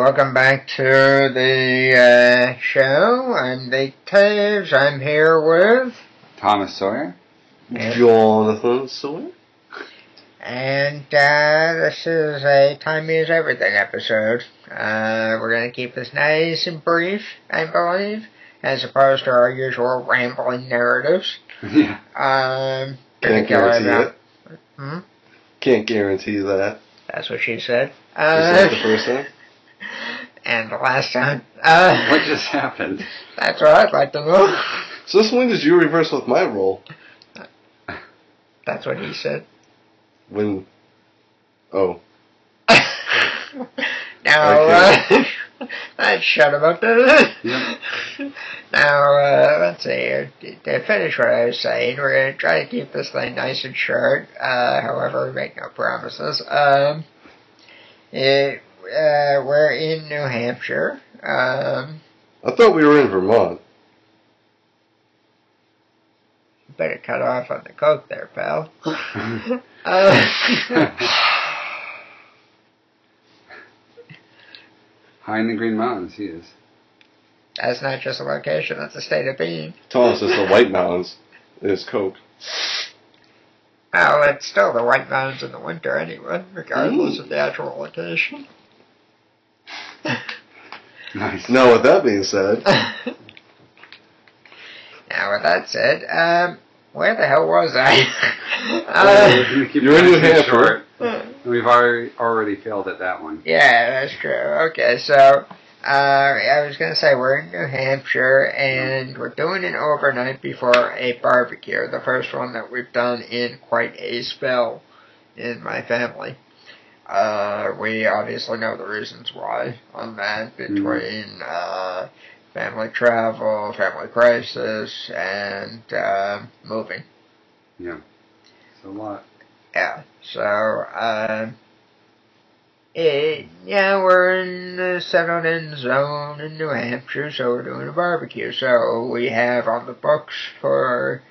welcome back to the show. I'm the Taves. I'm here with Thomas Sawyer. Jonathon Sawyer. And this is a Time is Everything episode. We're going to keep this nice and brief, I believe, as opposed to our usual rambling narratives. Yeah. Can't guarantee it. Hmm? Can't guarantee that. That's what she said. Is that the first time? And the last time. What just happened? That's what I'd like to know. So this when did you reverse with my role? That's what he said. When... Oh. Now, let's shut him up there. Yep. Now, let's see. To finish what I was saying, we're going to try to keep this thing nice and short. However, we make no promises. We're in New Hampshire. I thought we were in Vermont. Better cut off on the coke there, pal. High in the Green Mountains, he is. That's not just a location, that's a state of being. Thomas, it's the White Mountains. It's Coke. Well, it's still the White Mountains in the winter anyway, regardless of the actual location. Nice. Now, with that being said... Now, with that said, where the hell was I? You're in New Hampshire. We've already failed at that one. Yeah, that's true. Okay, so, I was going to say we're in New Hampshire, and we're doing an overnight before a barbecue, the first one that we've done in quite a spell in my family. We obviously know the reasons why on that, between family travel, family crisis, and moving. Yeah, it's a lot. Yeah, so, we're in the settled-in zone in New Hampshire, so we're doing a barbecue. So we have on the books for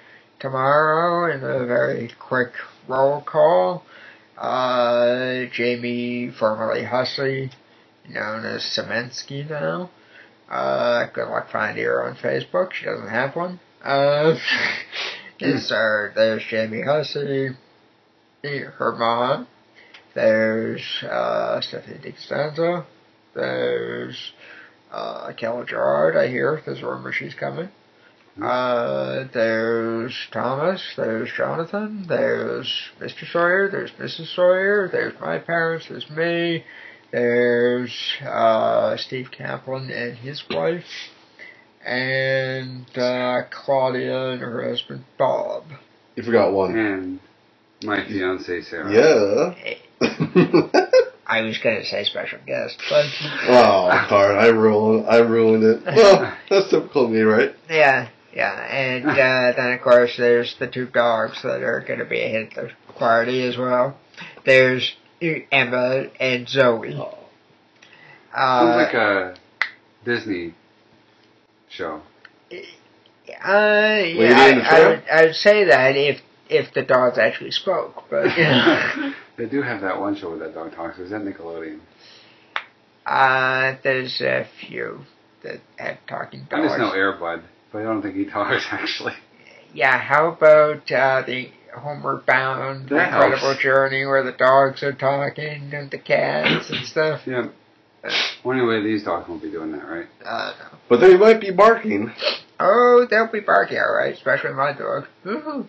tomorrow, in a very quick roll call, Jamie, formerly Hussey, known as Semensky now. Good luck finding her on Facebook. She doesn't have one. There's Jamie Hussey, her mom. There's Stephanie DiCostanzo. There's Kelly Gerard. I hear there's a rumor she's coming. There's Thomas. There's Jonathan. There's Mr. Sawyer. There's Mrs. Sawyer. There's my parents. There's me. There's Steve Kaplan and his wife. And Claudia and her husband Bob. You forgot one. And my fiancée, Sarah. Yeah. I was going to say special guest, but... Oh, darn, I ruined it. Well, that's typical of me, right? Yeah. And then, of course, there's the two dogs that are going to be a hit at the party as well. There's Emma and Zoe. Sounds like a Disney show. I would say that if the dogs actually spoke, but you know. They do have that one show where that dog talks. Is that Nickelodeon? There's a few that have talking dogs. I just know Airbud, but I don't think he talks actually. Yeah, how about the Homeward Bound Incredible Journey where the dogs are talking and the cats and stuff? Yeah. Well, anyway, these dogs won't be doing that, right? No. But they might be barking. Oh, they'll be barking, alright, especially my dog. Woo-hoo.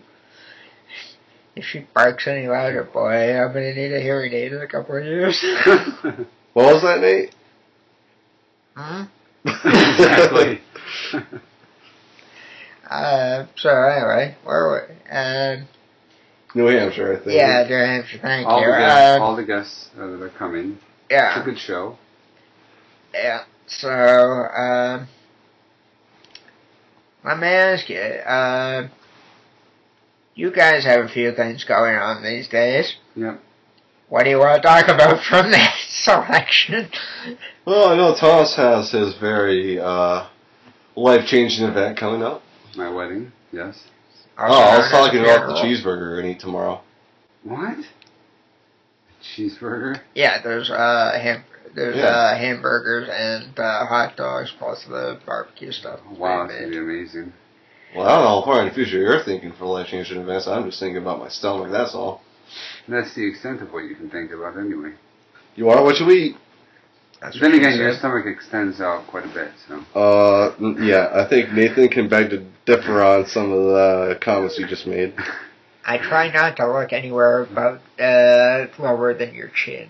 If she barks any louder, boy, I'm going to need a hearing aid in a couple of years. What was that, Nate? Hmm? Exactly. So anyway, where were we? New Hampshire, I think. Yeah, New Hampshire, thank you. All the guests that are coming. Yeah. It's a good show. Yeah, so, let me ask you, you guys have a few things going on these days. Yep. What do you want to talk about from that selection? Well, I know Thomas has his very life-changing event coming up. My wedding, yes. I was talking about the cheeseburger we're going to eat tomorrow. What? Cheeseburger? Yeah, there's There's hamburgers and hot dogs plus the barbecue stuff. Wow, that's going to be amazing. Well, I don't know how far in the future you're thinking for life-changing events. I'm just thinking about my stomach, that's all. That's the extent of what you can think about anyway. You are what you eat. Then again, your stomach extends out quite a bit, so. Yeah, I think Nathan can beg to differ on some of the comments you just made. I try not to look anywhere about lower than your chin.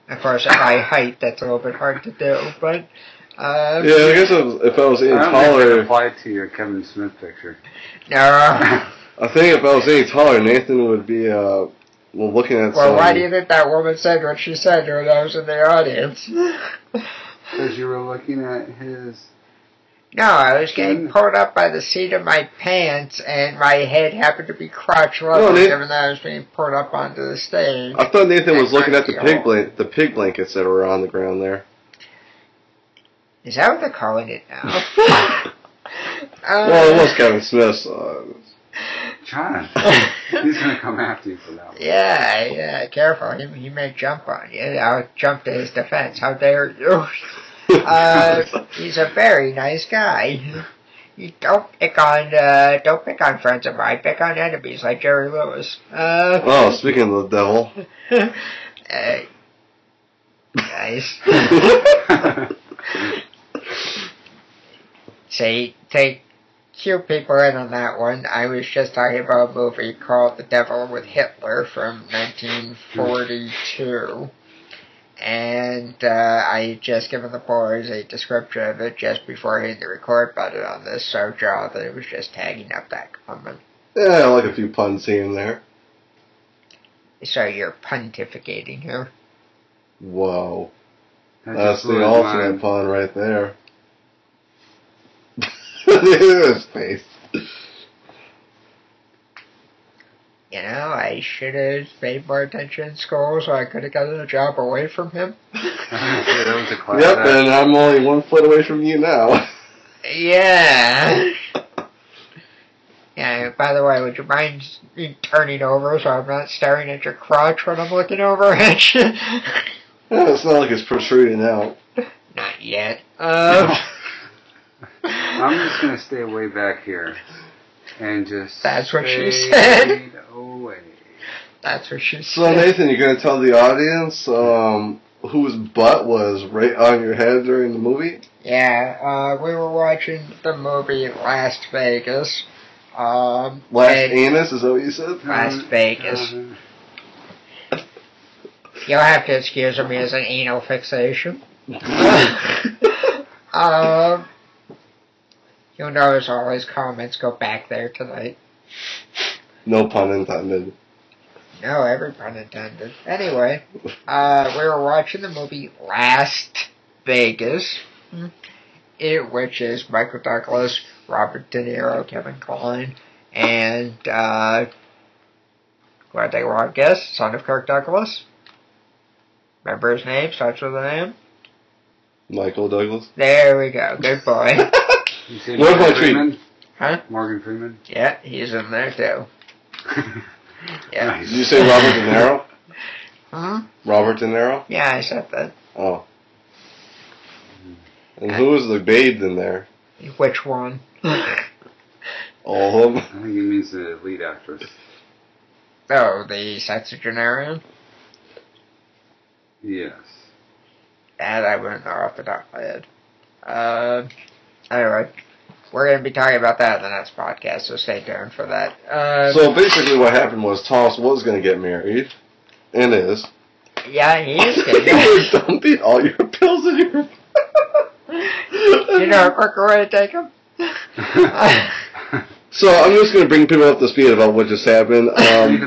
Of course, at my height, that's a little bit hard to do, but... yeah, I guess if I was any taller... I don't apply to your Kevin Smith picture. No. I think if I was any taller, Nathan would be, looking at Well, why do you think that woman said what she said when I was in the audience? Because you were looking at his... No, I was getting pulled up by the seat of my pants, and my head happened to be crotch level, given that I was being pulled up onto the stage. I thought Nathan was looking at the pig blankets that were on the ground there. Is that what they're calling it now? Well, it was Kevin Smith, so... John, he's going to come after you for that one. Yeah, careful. He may jump on you. I'll jump to his defense. How dare you? He's a very nice guy. You don't pick on friends of mine. Pick on enemies like Jerry Lewis. Speaking of the devil. Nice. See, take cue people in on that one. I was just talking about a movie called The Devil with Hitler from 1942. And I just given the boys a description of it just before hitting the record button on this, so Jonathan was just tagging up that comment. Yeah, I like a few puns here and there. So you're pontificating here? Whoa. That's the ultimate pun right there. His face. You know, I should have paid more attention in school so I could have gotten a job away from him. Yeah, that was a class. Yep, and I'm only 1 foot away from you now. Yeah. Yeah, by the way, would you mind turning over so I'm not staring at your crotch when I'm looking over at you? Yeah, it's not like it's protruding out. Not yet. I'm just going to stay way back here and just That's what she said. Away. That's what she said. So, Nathan, you're going to tell the audience whose butt was right on your head during the movie? Yeah, we were watching the movie Las Vegas. Anus, is that what you said? Las Vegas. You'll have to excuse me as an anal fixation. You'll notice all his comments go back there tonight. No pun intended. No, every pun intended. Anyway, we were watching the movie Last Vegas, which is Michael Douglas, Robert De Niro, Kevin Kline, and, what they want to guess? Son of Kirk Douglas? Remember his name? Starts with a name? Michael Douglas? There we go. Good boy. You say Morgan Freeman? Huh? Morgan Freeman? Yeah, he's in there too. Yeah. Nice. Did you say Robert De Niro? Huh? Robert De Niro? Yeah, I said that. Oh. And who was the babe in there? Which one? All of them? I think he means the lead actress. Oh, the sexagenarian? Yes. That I wouldn't know off the top of my head. Anyway, we're going to be talking about that in the next podcast, so stay tuned for that. So basically what happened was Thomas was going to get married, and is. Yeah, he is getting You were dumping all your pills in your... You know a quicker way to take them? So I'm just going to bring people up to speed about what just happened. I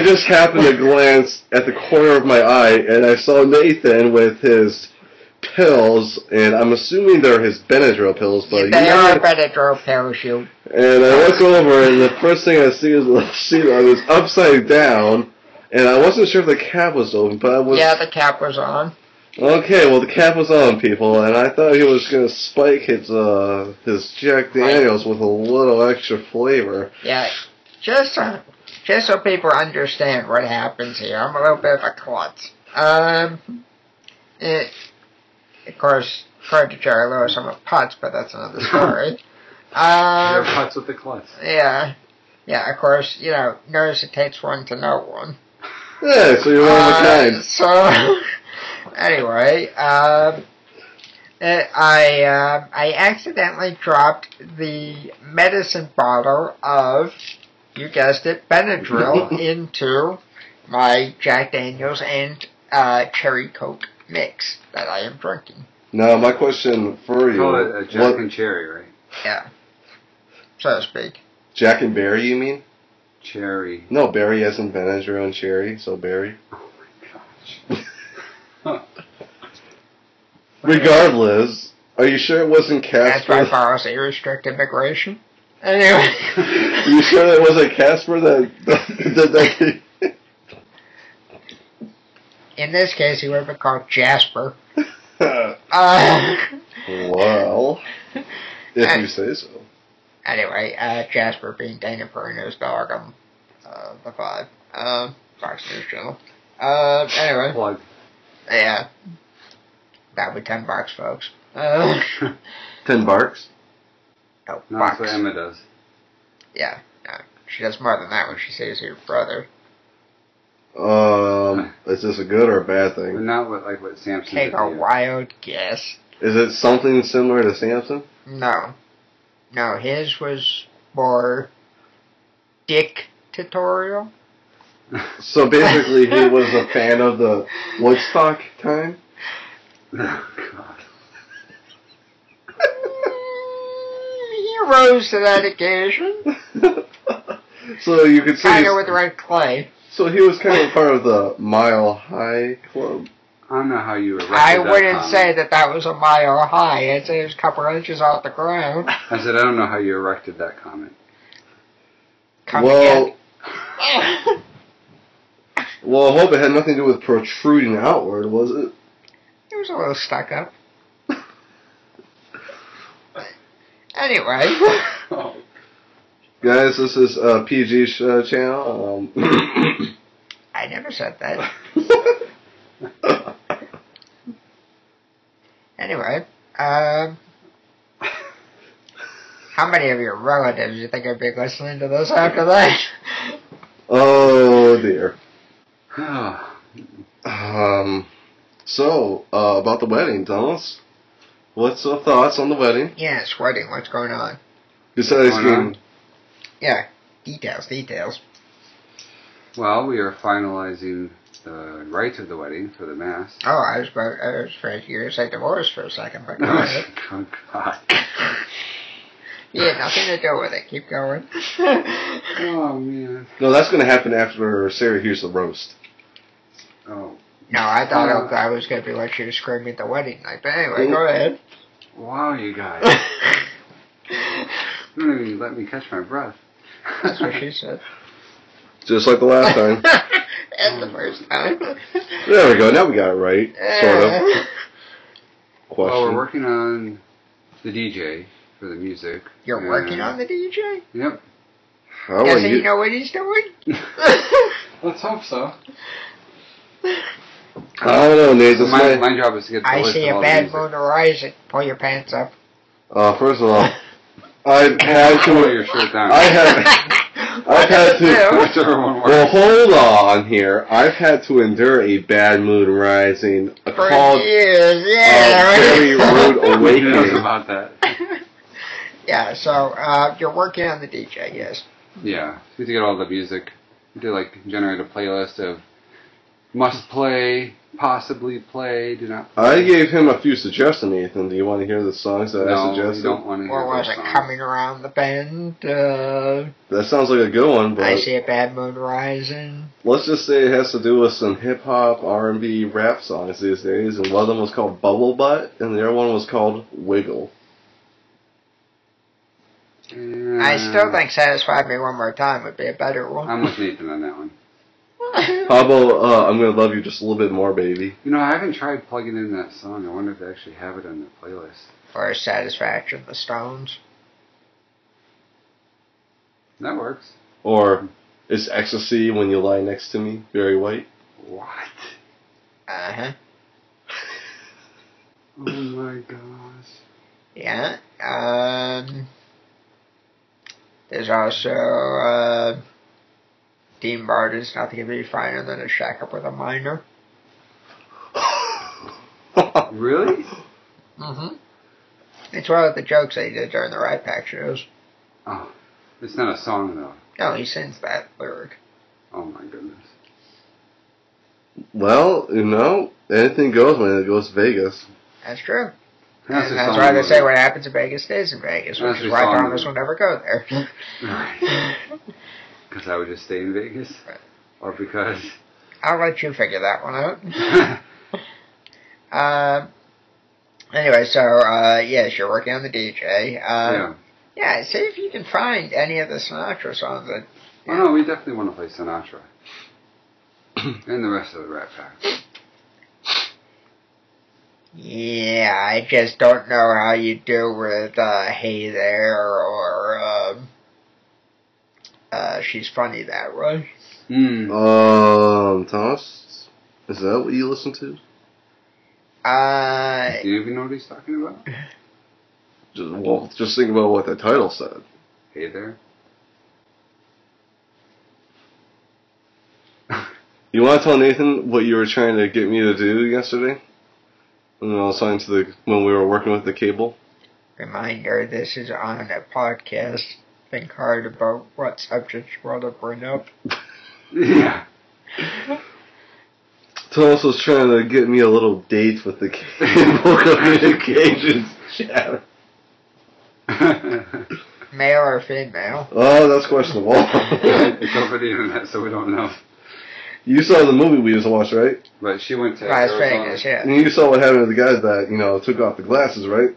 just happened to glance at the corner of my eye, and I saw Nathan with his pills, and I'm assuming they're his Benadryl pills, but they are Benadryl pills, you. And I look over, and the first thing I see is the seat I was upside down, and I wasn't sure if the cap was open, but I was... Yeah, the cap was on. Okay, well, the cap was on, people, and I thought he was going to spike his Jack Daniels with a little extra flavor. Yeah, just so people understand what happens here, I'm a little bit of a klutz. Of course, according to Jerry Lewis, I'm a putz, but that's another story. You're putz with the klutz. Yeah. Yeah, of course, notice it takes one to know one. Yeah, so you're one of a kind. So, anyway, I accidentally dropped the medicine bottle of, you guessed it, Benadryl into my Jack Daniels and Cherry Coke mix that I am drinking. Now, my question for you... Call it a Jack and Cherry, right? Yeah. So to speak. Jack and Berry, you mean? Cherry. No, Berry as in Benadryl and Cherry, so Berry. Oh my gosh. Regardless, are you sure it wasn't Casper? That's why policy restrict immigration. Anyway. You sure that wasn't Casper that did that? In this case, he would have been called Jasper. Well, if you say so. Anyway, Jasper being Dana Perino's dog on the 5. Fox News Channel. Anyway. Plug. Yeah. That'll be $10, folks. $10? No, That's bucks. what Emma does. Yeah. No, she does more than that when she sees your brother. Is this a good or a bad But thing? not what Samson Take did a to you. wild guess. Is it something similar to Samson? No. No, his was more dictatorial. So basically, he was a fan of the Woodstock time? Oh, God. He rose to that occasion. So you could say... Kind of with red clay. So he was kind of part of the Mile High Club? I don't know how you erected I that wouldn't comment. say that was a mile high. I'd say it was a couple inches off the ground. I said, I don't know how you erected that comment. Come Well, again. well, I hope it had nothing to do with protruding outward, was it? It was a little stuck up. Anyway. Oh. Guys, this is PG's channel. I never said that. Anyway, how many of your relatives do you think would be listening to this after that? Oh, dear. Oh. So, about the wedding, Thomas. What's your thoughts on the wedding? Yeah, it's wedding. What's going on? Besides What's going on? being... Yeah, details. Well, we are finalizing the rites of the wedding for the mass. Oh, I was afraid you were going to say divorce for a second, but go ahead. Oh, God. You had nothing to do with it. Keep going. Oh, man. No, that's going to happen after Sarah hears the roast. Oh. No, I thought I was going to be like she was screaming at the wedding night. But anyway, go ahead. Wow, you guys. You don't even let me catch my breath. That's what she said. Just like the last time. And the first time. There we go. Now we got it right. Sort of. Question. Well, we're working on the DJ for the music. You're working on the DJ? Yep. How Does are he you? know what he's doing? Let's hope so. I don't know, Nate. So This my might... job is to get the I list see of a all the bad music. moon arising. Pull your pants up. First of all, I've had Pull to... your shirt down. I've had to... Whichever one works. Well, hold on here. I've had to endure a bad mood rising, a For called years, a yeah. very rude Who knows awakening. about that? Yeah, so you're working on the DJ, yes. Yeah, so we have to get all the music. We do generate a playlist of must play, possibly play, do not play. I gave him a few suggestions, Nathan. Do you want to hear the songs that I No, we suggested? don't want to hear Or was those it songs. coming around the bend? That sounds like a good one, but I see a bad moon rising. let's just say it has to do with some hip-hop, R&B, rap songs these days, and one of them was called Bubble Butt, and the other one was called Wiggle. I still think Satisfy Me One More Time would be a better one. I'm with Nathan on that one. How about I'm Gonna Love You Just a Little Bit More, Baby? You know, I haven't tried plugging in that song. I wonder if they actually have it on the playlist. Or Satisfaction, the Stones. That works. Or Is Ecstasy When You Lie Next to Me, Barry White? What? Uh-huh. Oh my gosh. Yeah. There's also Dean Martin's not going to be finer than a shack up with a minor. Really? Mm-hmm. It's one of the jokes they did during the Rat Pack shows. Oh, it's not a song though. No, he sings that lyric. Oh my goodness. Well, anything goes when it goes to Vegas. That's true. That's and that's why they say what happens in Vegas stays in Vegas, which is why Thomas will never go there. Right. Because I would just stay in Vegas? Right. Or because... I'll let you figure that one out. Anyway, so, yes, you're working on the DJ. Yeah. Yeah, see if you can find any of the Sinatra songs that... Oh, no, we definitely want to play Sinatra. And the rest of the Rat Pack. Yeah, I just don't know how you do with Hey There or She's Funny That Way. Thomas, is that what you listen to? Do you even know what he's talking about? Just think about what the title said. Hey There. You want to tell Nathan what you were trying to get me to do yesterday? When I was talking when we were working with the cable? Reminder, this is on a podcast. Think hard about what subjects you want to bring up. Yeah. Thomas was trying to get me a little date with the cable communications chat. Male or female? Oh, that's questionable. It's over the internet, so we don't know. You saw the movie we just watched, right? But she went to Las Vegas, yeah. And you saw what happened to the guys that, took off the glasses, right?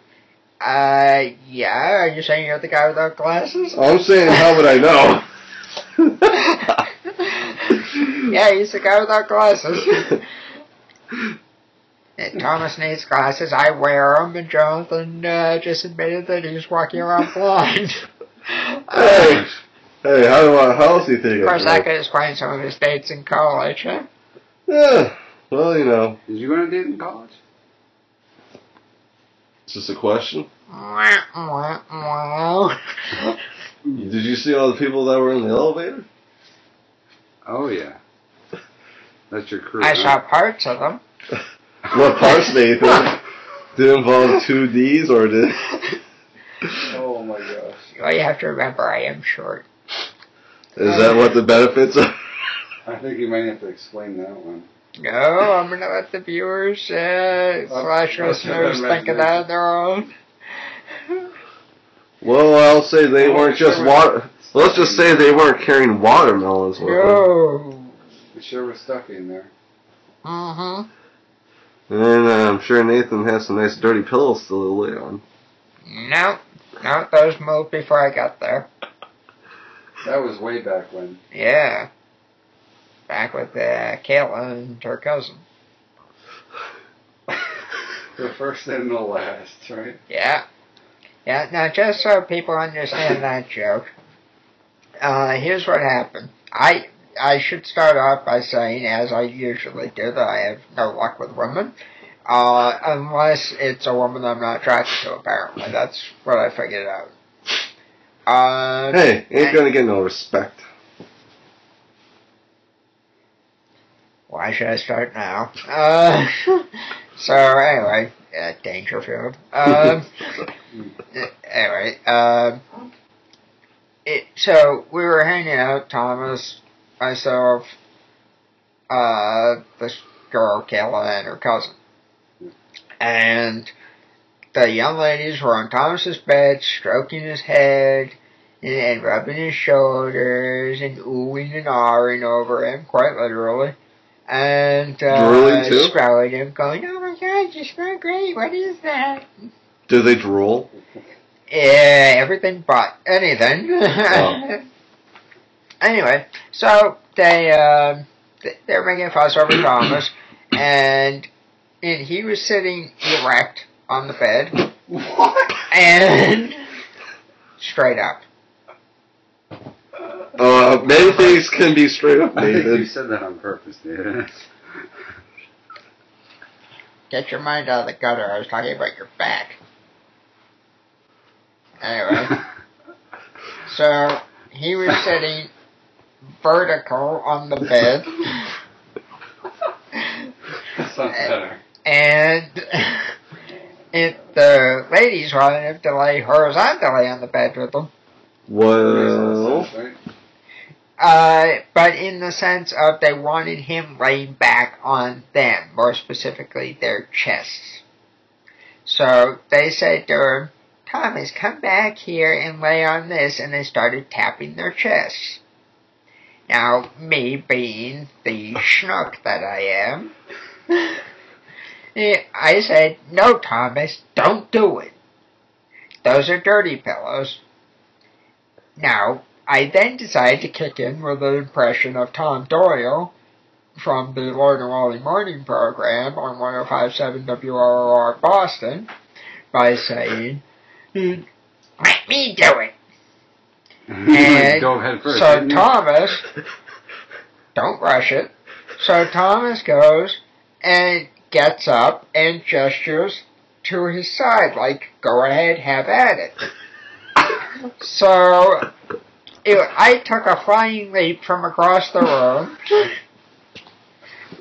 Yeah. Are you saying you're the guy without glasses? I'm saying, how would I know? Yeah, he's the guy without glasses. And Thomas needs glasses. I wear them, and Jonathan just admitted that he's walking around blind. Hey, how else do you think? Of course, that could explain some of his dates in college, huh? Yeah, well, Did you go on a date in college? It's just a question. Did you see all the people that were in the elevator? Oh, yeah. That's your crew. I saw parts of them. What parts, Nathan? Did it involve 2 Ds, or did... Oh, my gosh. Well, you have to remember, I am short. Is that what the benefits are? I think you might have to explain that one. No, I'm going to let the viewers / listeners think of that on their own. Well, I'll say they weren't just water... Let's just say they weren't carrying watermelons with them. No. We sure was stuck in there. Mm-hmm. And I'm sure Nathan has some nice dirty pillows to lay on. No, those moved before I got there. That was way back when. Yeah. Back with Kayla and her cousin. The first and the last, right? Yeah. Yeah, now just so people understand that joke, here's what happened. I should start off by saying, as I usually do, that I have no luck with women. Unless it's a woman I'm not attracted to, apparently. That's what I figured out. Hey, ain't gonna get no respect. Why should I start now? So anyway, Dangerfield. Anyway, so we were hanging out, Thomas, myself, this girl, Kayla, and her cousin. And the young ladies were on Thomas's bed, stroking his head, and rubbing his shoulders, and oohing and ahhing over him, quite literally. And sprouting him, going, "Oh my God, you smell great, what is that?" Do they drool? Yeah, everything but anything. Oh. Anyway, so they're making a fuss over Thomas, and he was sitting erect on the bed. What? And straight up. Many things can be straight up, David. I think you said that on purpose, David. Get your mind out of the gutter. I was talking about your back. Anyway. So, he was sitting vertical on the bed. That sounds better. And the ladies wanted him to lay horizontally on the bed with them. Well... But in the sense of they wanted him laying back on them, more specifically their chests. So they said to him, Thomas, come back here and lay on this, and they started tapping their chests. Now, me being the schnook that I am, I said, no, Thomas, don't do it. Those are dirty pillows. Now, I then decided to kick in with an impression of Tom Doyle from the Lloyd and Wally morning program on 105.7 WROR Boston by saying, let me do it. And go ahead first, so Thomas, don't rush it, so Thomas goes and gets up and gestures to his side, like, go ahead, have at it. So I took a flying leap from across the room,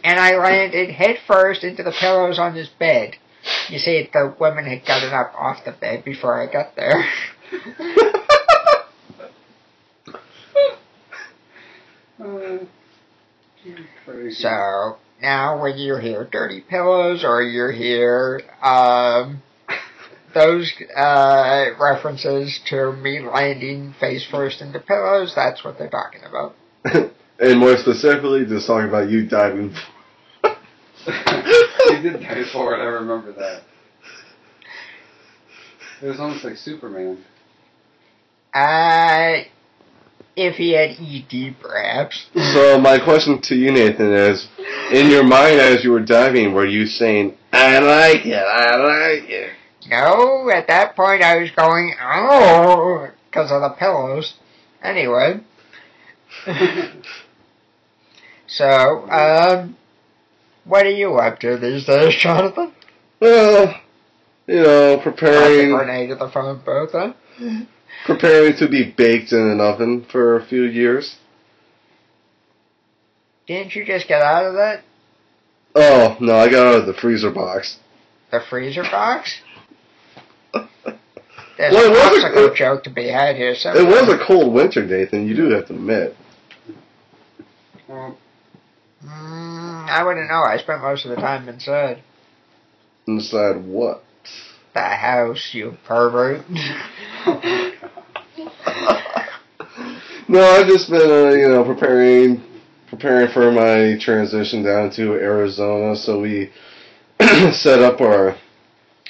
and I landed head first into the pillows on his bed. You see, the women had gotten up off the bed before I got there. So, now when you hear dirty pillows, or you hear those references to me landing face first into pillows, that's what they're talking about. And more specifically, just talking about you diving. He did dive forward, I remember that. It was almost like Superman. If he had ED, perhaps. So my question to you, Nathan, is, in your mind as you were diving, were you saying, I like it, I like it? No, at that point I was going, oh, because of the pillows. Anyway. So, what are you up to these days, Jonathan? Well, preparing... Not the grenade at the front both, huh? Preparing to be baked in an oven for a few years. Didn't you just get out of that? Oh, no, I got out of the freezer box. The freezer box? There's a popsicle joke to be had here. It was a cold winter, Nathan, you do have to admit. I wouldn't know. I spent most of the time inside. Inside what? The house, you pervert. No, I've just been, preparing for my transition down to Arizona. So we set up the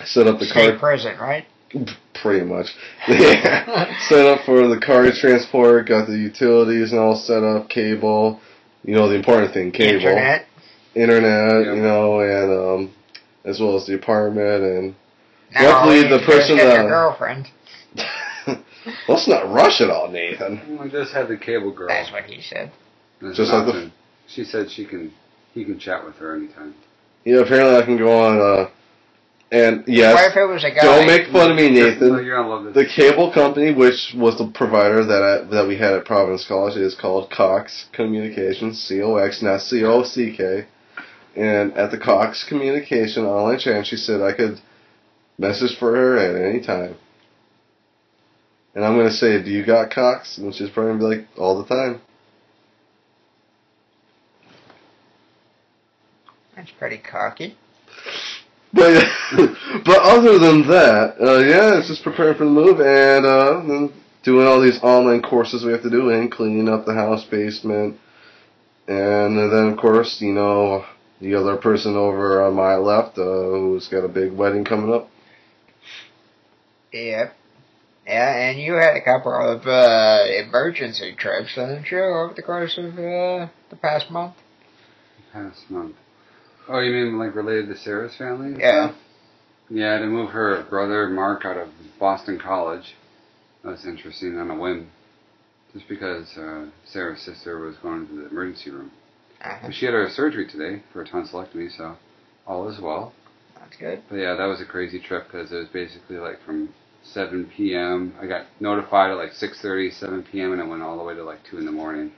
State prison, right? Pretty much. Yeah. Set up for the car transport, got the utilities and all set up, cable, the important thing, cable. Internet, yep. And as well as the apartment, and now luckily the person that... your girlfriend. Let's not rush it all, Nathan. I just had the cable girl. That's what he said. Just like she said he can chat with her anytime. Yeah, apparently I can go on, and yes, what if it was a guy? Don't make fun of me, Nathan. No, you're gonna love this. The cable company, which was the provider that we had at Providence College, is called Cox Communications, COX, not COCK. And at the Cox Communication online chat, she said I could message for her at any time. And I'm going to say, do you got Cox? And she's probably going to be like, all the time. That's pretty cocky. But other than that, it's just preparing for the move and then doing all these online courses we have to do and cleaning up the house basement. And then, of course, the other person over on my left who's got a big wedding coming up. Yep. Yeah, and you had a couple of emergency trips, didn't you, over the course of the past month? Past month. Oh, you mean like related to Sarah's family? Yeah. Stuff? Yeah, to move her brother Mark out of Boston College. That's interesting on a whim. Just because Sarah's sister was going to the emergency room. Uh-huh. She had her surgery today for a tonsillectomy, so all is well. That's good. But yeah, that was a crazy trip because it was basically like from 7 p.m. I got notified at like 6:30, 7 p.m. and it went all the way to like 2 in the morning.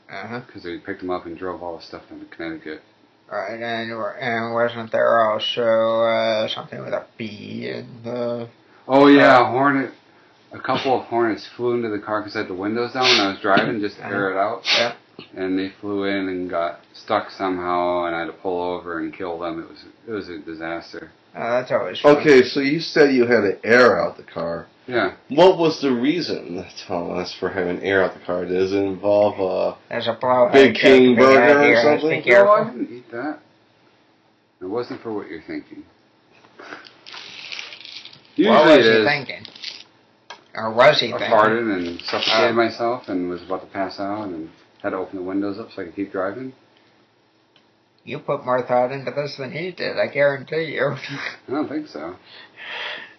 Because we picked them up and drove all the stuff down to Connecticut. Right, and wasn't there also something with a bee in the... Oh yeah, a hornet. A couple of hornets flew into the car because I had the windows down when I was driving just to air it out. Yeah. And they flew in and got stuck somehow, and I had to pull over and kill them. It was a disaster. Oh, that's always fun. Okay, so you said you had to air out the car. Yeah. What was the reason, Thomas, for having air out the car? Does it involve There's a blowout Big King burger or something? No, I didn't eat that. It wasn't for what you're thinking. Usually what was it he is. thinking? Or was he thinking? I farted and suffocated myself and was about to pass out and had to open the windows up so I could keep driving. You put more thought into this than he did, I guarantee you. I don't think so.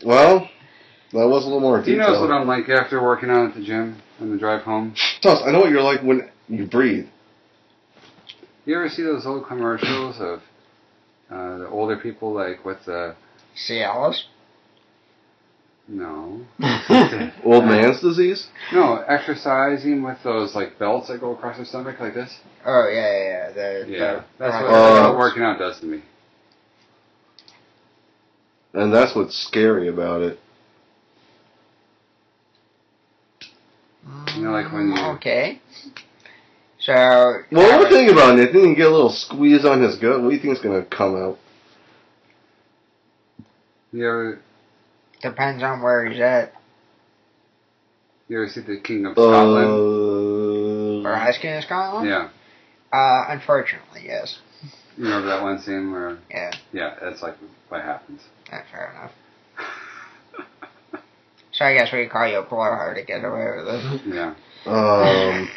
Well, that was a little more detailed. He knows what I'm like after working out at the gym on the drive home. Thomas, I know what you're like when you breathe. You ever see those old commercials of the older people like with the... Cialis? No. Old man's disease? No, exercising with those like belts that go across their stomach like this. Oh, yeah. That's what working out does to me. And that's what's scary about it. You know, like when you... Okay. So... Well, what think about it, Nathan? You get a little squeeze on his gut. What do you think is going to come out? You ever Depends on where he's at. see the King of Scotland? Or Ice King of Scotland? Yeah. Unfortunately, yes. You remember that one scene where... Yeah. Yeah, that's like what happens. That's fair enough. So I guess we could call you a blowhard to get away with it. Yeah. I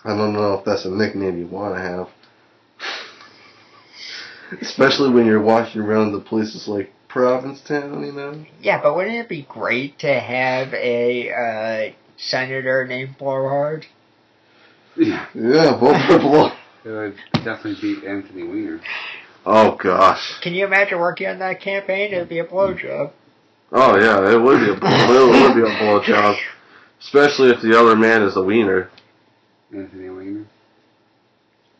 don't know if that's a nickname you want to have. Especially when you're walking around the places like Provincetown, you know? Yeah, but wouldn't it be great to have a senator named Blowhard? Yeah. Yeah, both are blow. It would definitely beat Anthony Weiner. Oh, gosh. Can you imagine working on that campaign? It'd be a blowjob. Oh, yeah, it would be a blowjob. Especially if the other man is a wiener. Anthony Weiner?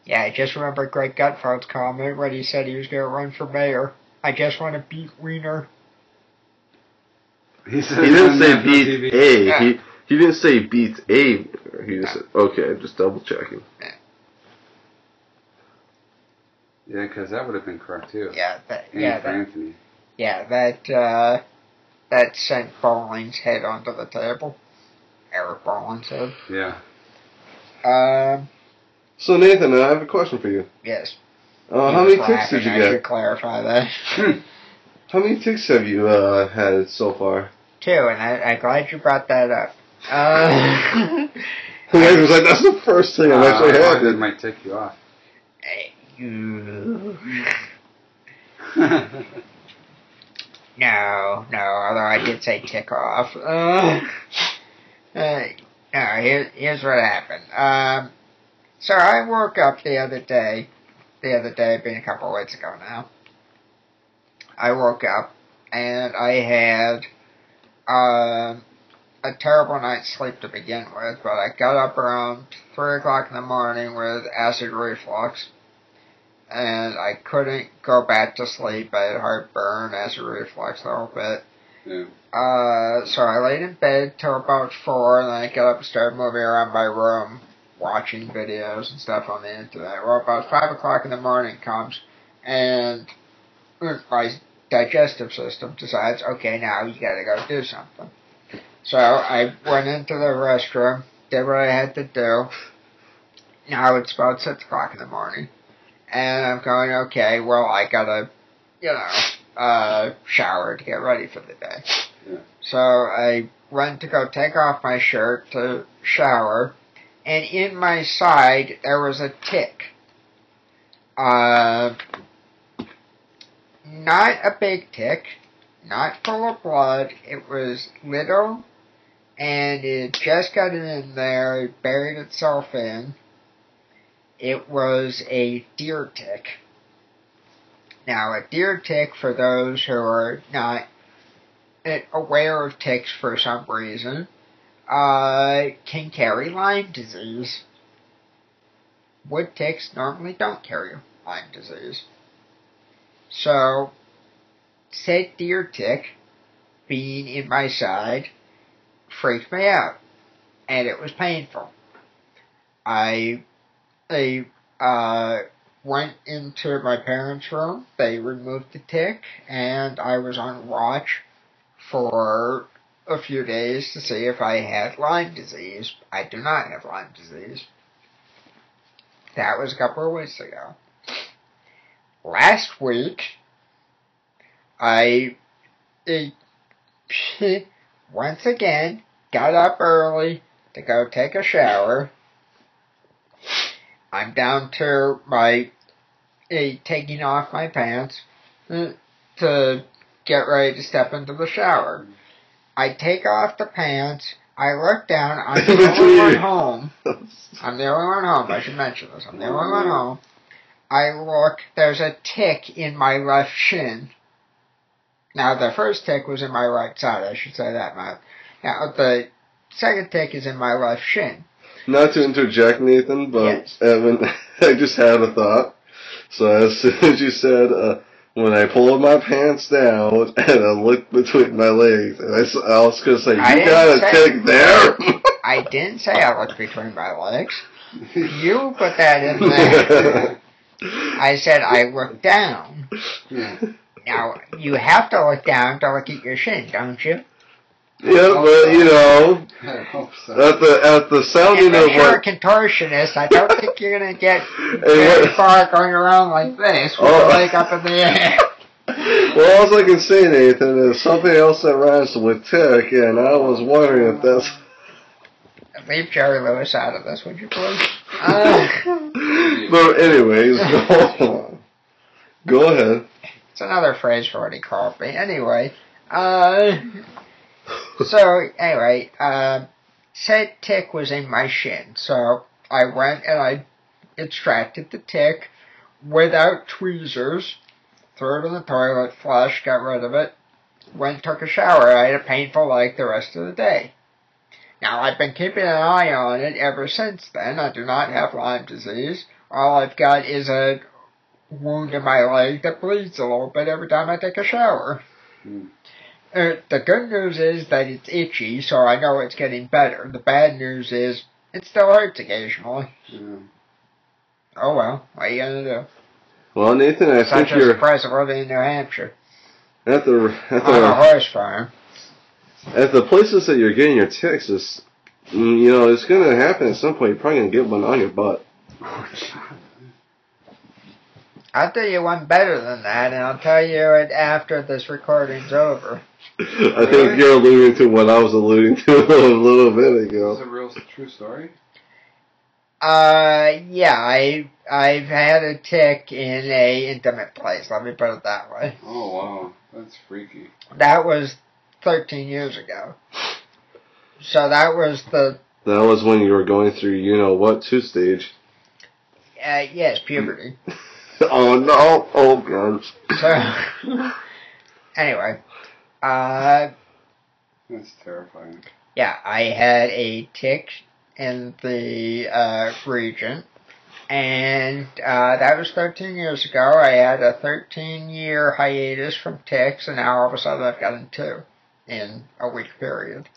Yeah, I just remember Greg Gutfeld's comment when he said he was going to run for mayor. I just want to beat Wiener. He didn't say beat a. Yeah. He didn't say beat a. He just said, okay, just double checking. Yeah, because that would have been correct too. Yeah, Anthony. Yeah, that sent Bowling's head onto the table. Eric Bowling's head. Yeah. So Nathan, I have a question for you. Yes. How many ticks did you I get? should clarify that. How many ticks have you had so far? 2, and I'm glad you brought that up. I was like, that's the first thing I've actually had. It might tick you off. No, although I did say tick off. No, here's what happened. So I woke up the other day being a couple of weeks ago now. I woke up and I had a terrible night's sleep to begin with, but I got up around 3 o'clock in the morning with acid reflux, and I couldn't go back to sleep. I had heartburn, acid reflux, the whole bit. Yeah. So I laid in bed till about 4, and then I got up and started moving around my room, watching videos and stuff on the internet. Well, about 5 o'clock in the morning comes, and my digestive system decides, okay, now you gotta go do something. So I went into the restroom, did what I had to do. Now it's about 6 o'clock in the morning, and I'm going, okay, well, I gotta, shower to get ready for the day. Yeah. So I went to go take off my shirt to shower, and in my side there was a tick. Not a big tick, not full of blood. It was little, and it just got in there, it buried itself in. It was a deer tick. Now, a deer tick, for those who are not aware of ticks for some reason, can carry Lyme disease. Wood ticks normally don't carry Lyme disease. So, said deer tick being in my side freaked me out, and it was painful. I went into my parents' room, they removed the tick, and I was on watch for a few days to see if I had Lyme disease. I do not have Lyme disease. That was a couple of weeks ago. Last week, I once again got up early to go take a shower. I'm down to my taking off my pants to get ready to step into the shower. I take off the pants. I look down. I'm the only one home. I'm the only one home. I should mention this. I'm the only one home. I look. There's a tick in my left shin. Now, the first tick was in my right side. I should say that much. Now, the second tick is in my left shin. Not to interject, Nathan, but yes. Evan, I just had a thought. So as soon as you said, when I pulled my pants down and I looked between my legs, and I was going to say, you got a tick there? I didn't say I looked between my legs. You put that in there. I said I looked down. Now, you have to look down to look at your shin, don't you? Yeah, but you know, I hope so. At the sounding of what... If you're a contortionist, I don't think you're going to get very far going around like this with the leg up in the air. Well, all I can say, Nathan, is something else that rhymes with tick, and I was wondering if that's... Leave Jerry Lewis out of this, would you please? But anyways, go on. Go ahead. It's another phrase for what he called me. Anyway, so, anyway, said tick was in my shin, so I went and I extracted the tick without tweezers, threw it in the toilet, flushed, got rid of it, went, took a shower. I had a painful leg the rest of the day. Now, I've been keeping an eye on it ever since then. I do not have Lyme disease. All I've got is a wound in my leg that bleeds a little bit every time I take a shower. The good news is that it's itchy, so I know it's getting better. The bad news is it still hurts occasionally. Oh well, what are you going to do? Well, Nathan, I think you're... Such as the price of living in New Hampshire. On a horse farm. At the places that you're getting your ticks, it's going to happen at some point. You're probably going to get one on your butt. I'll tell you one better than that, and I'll tell you it after this recording's over. I think you're alluding to what I was alluding to a little bit ago. Is this a real true story? Yeah, I've had a tick in a intimate place, let me put it that way. Oh, wow. That's freaky. That was 13 years ago. So that was the... That was when you were going through, you-know-what, 2-stage. Yes, puberty. Oh, no. Oh, God. So, anyway. That's terrifying. Yeah, I had a tick in the region, and that was 13 years ago. I had a 13-year hiatus from ticks, and now all of a sudden I've gotten 2 in a week period.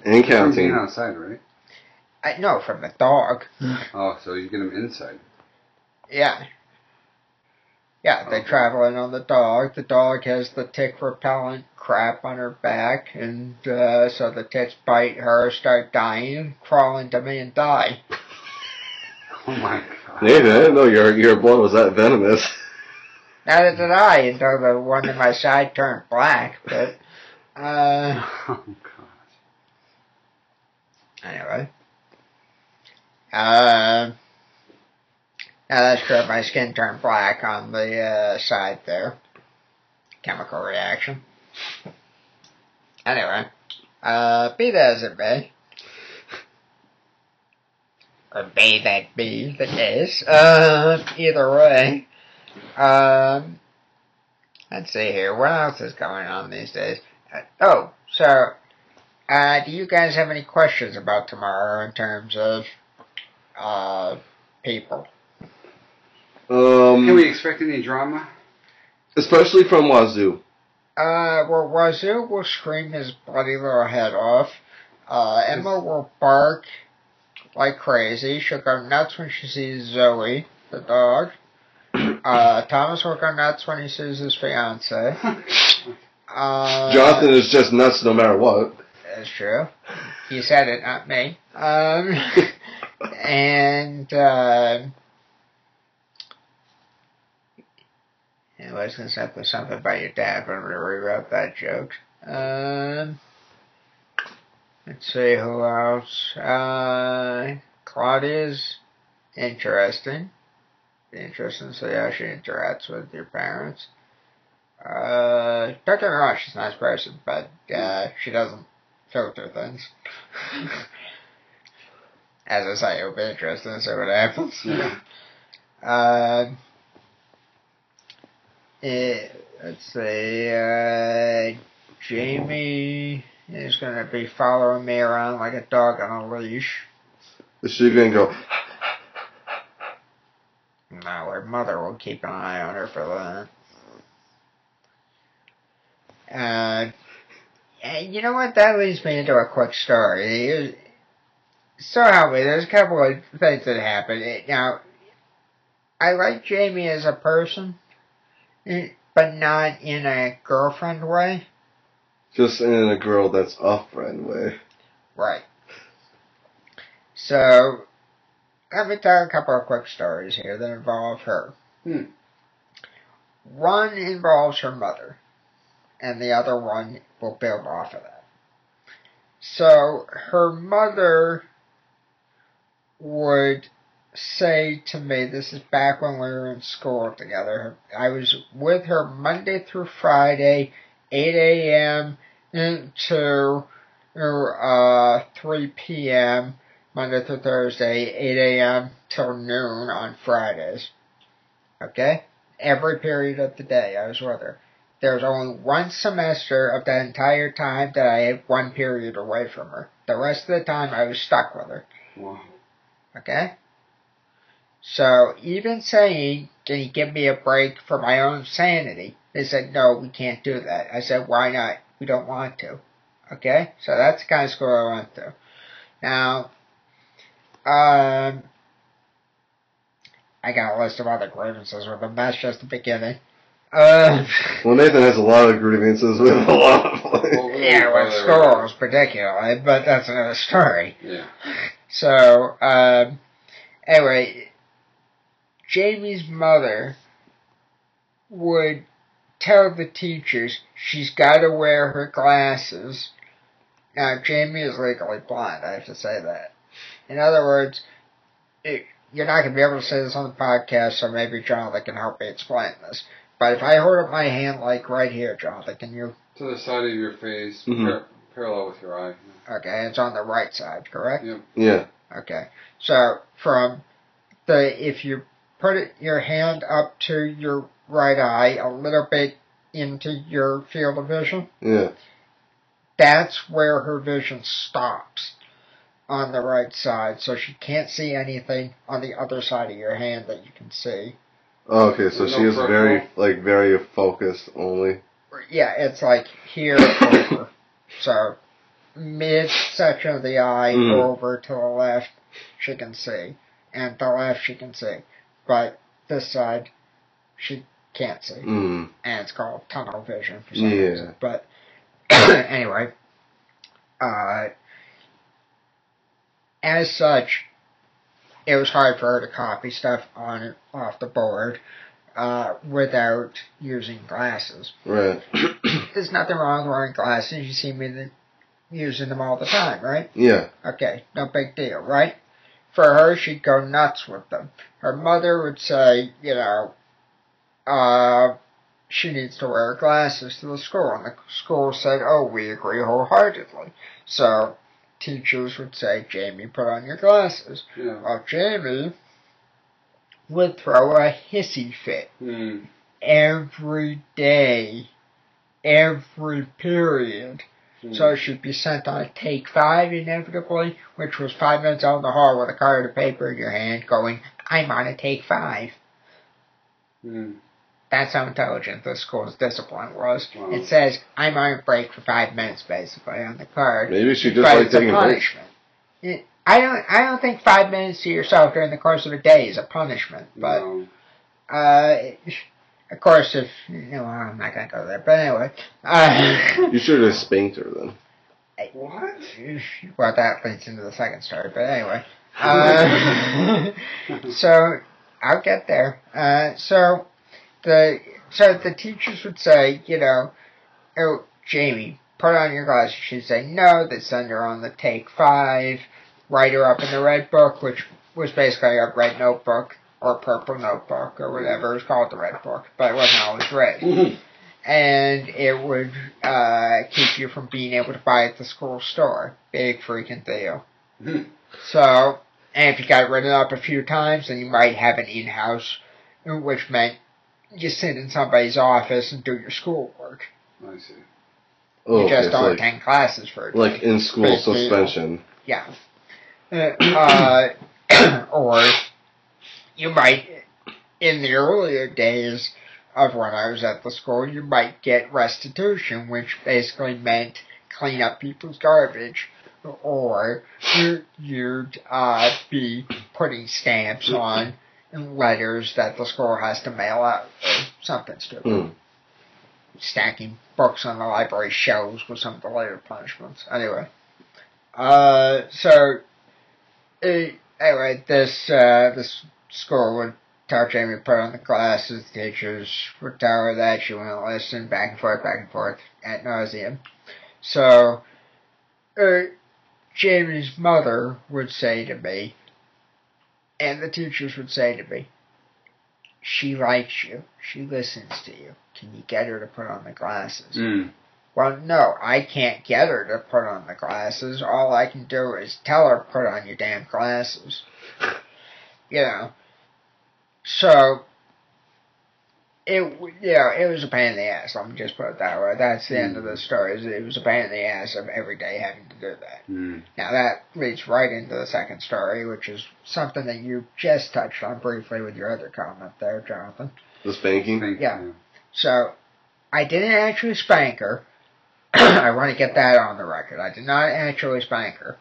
And counting. From being outside, right? No, from the dog. Oh, so you get them inside. Yeah. Yeah, they travel in on the dog. The dog has the tick repellent crap on her back, and so the ticks bite her, start dying, crawl into me, and die. Oh my God. Nathan, I didn't know your blood was that venomous. Neither did I, until the one in my side turned black, but... Oh, God. Anyway. Now that's true, my skin turned black on the side there. Chemical reaction. Anyway. Be that as it may. Or may that be the case. Either way. Let's see here. What else is going on these days? Do you guys have any questions about tomorrow in terms of people? Can we expect any drama? Especially from Wazoo. Well, Wazoo will scream his bloody little head off. Emma will bark like crazy. She'll go nuts when she sees Zoe, the dog. Thomas will go nuts when he sees his fiance. Jonathan is just nuts no matter what. That's true. He said it, not me. And I was going to say something about your dad, but I'm going to rewrite that joke. Let's see who else. Claudia's interesting. Interesting to see how she interacts with your parents. Don't get me wrong, she's a nice person, but she doesn't filter things. As I say, it'll be interesting to see what happens. Let's see, Jamie is going to be following me around like a dog on a leash. Is she going to go... No, her mother will keep an eye on her for that. You know what? That leads me into a quick story. So help me, there's a couple of things that happened. Now, I like Jamie as a person, but not in a girlfriend way. Just in a girl that's a friend way. Right. So, let me tell a couple of quick stories here that involve her. One involves her mother, and the other one will build off of that. So, her mother would say to me, this is back when we were in school together, I was with her Monday through Friday, 8 a.m. to 3 p.m., Monday through Thursday, 8 a.m. till noon on Fridays. Okay? Every period of the day I was with her. There was only one semester of that entire time that I had one period away from her. The rest of the time I was stuck with her. Wow. Okay? So, even saying, can you give me a break for my own sanity? They said, no, we can't do that. I said, why not? We don't want to. Okay? So that's the kind of school I went to. Now, I got a list of other grievances with them. That's just the beginning. Well, Nathan has a lot of grievances with a lot of yeah, with schools particularly, but that's another story. Yeah. So, anyway, Jamie's mother would tell the teachers she's got to wear her glasses. Now, Jamie is legally blind, I have to say that. In other words, you're not going to be able to say this on the podcast, so maybe Jonathan can help me explain this. But if I hold up my hand like right here, Jonathan, can you... To the side of your face, parallel with your eye. Okay, it's on the right side, correct? Yep. Yeah. Okay. So, if you put your hand up to your right eye, a little bit into your field of vision, that's where her vision stops on the right side, so she can't see anything on the other side of your hand that you can see. Oh, okay, so she is very focused only. Yeah, it's like here over. So, mid-section of the eye over to the left, she can see. And the left she can see. But this side, she can't see. And it's called tunnel vision for some reason. But, anyway, as such, it was hard for her to copy stuff off the board without using glasses. Right. There's nothing wrong with wearing glasses. You see me using them all the time, right? Yeah. Okay, no big deal, right? For her, she'd go nuts with them. Her mother would say, she needs to wear glasses to the school. And the school said, oh, we agree wholeheartedly. So, teachers would say, Jamie, put on your glasses. Yeah. Well, Jamie would throw a hissy fit. Every day, every period. So she'd be sent on take 5 inevitably, which was 5 minutes out in the hall with a card of paper in your hand going, I'm on a take 5. That's how intelligent the school's discipline was. Wow. It says, I'm on a break for 5 minutes, basically, on the card. Maybe she just liked taking punishment. I don't think 5 minutes to yourself during the course of a day is a punishment, but, of course, if, I'm not going to go there, but anyway. You should have spanked her then. What? Well, that leads into the second story, but anyway. So, I'll get there. So the teachers would say, oh, Jamie, put on your glasses. She'd say, no, they send her on the take 5, write her up in the red book, which was basically a red notebook, or purple notebook, or whatever. It was called the red book, but it wasn't always red. And it would keep you from being able to buy it at the school store. Big freaking deal. So, and if you got written up a few times, then you might have an in-house, which meant you sit in somebody's office and do your schoolwork. I see. You just don't attend classes for a day. Like in-school suspension. Yeah. Or you might, in the earlier days of when I was at the school, you might get restitution, which basically meant clean up people's garbage. Or you'd be putting stamps on letters that the school has to mail out, or something stupid. Stacking books on the library shelves was some of the later punishments. Anyway. Anyway, this school would tell Jamie to put on the glasses. The teachers would tell her that. She wouldn't listen. Back and forth, ad nauseum. So, Jamie's mother would say to me, and the teachers would say to me, she likes you. She listens to you. Can you get her to put on the glasses? Well, no, I can't get her to put on the glasses. All I can do is tell her, put on your damn glasses. So, it was a pain in the ass. Let me just put it that way. That's the end of the story. It was a pain in the ass of every day having to do that. Now, that leads right into the second story, which is something that you just touched on briefly with your other comment there, Jonathan. The spanking? Yeah. So, I didn't actually spank her. I want to get that on the record. I did not actually spank her.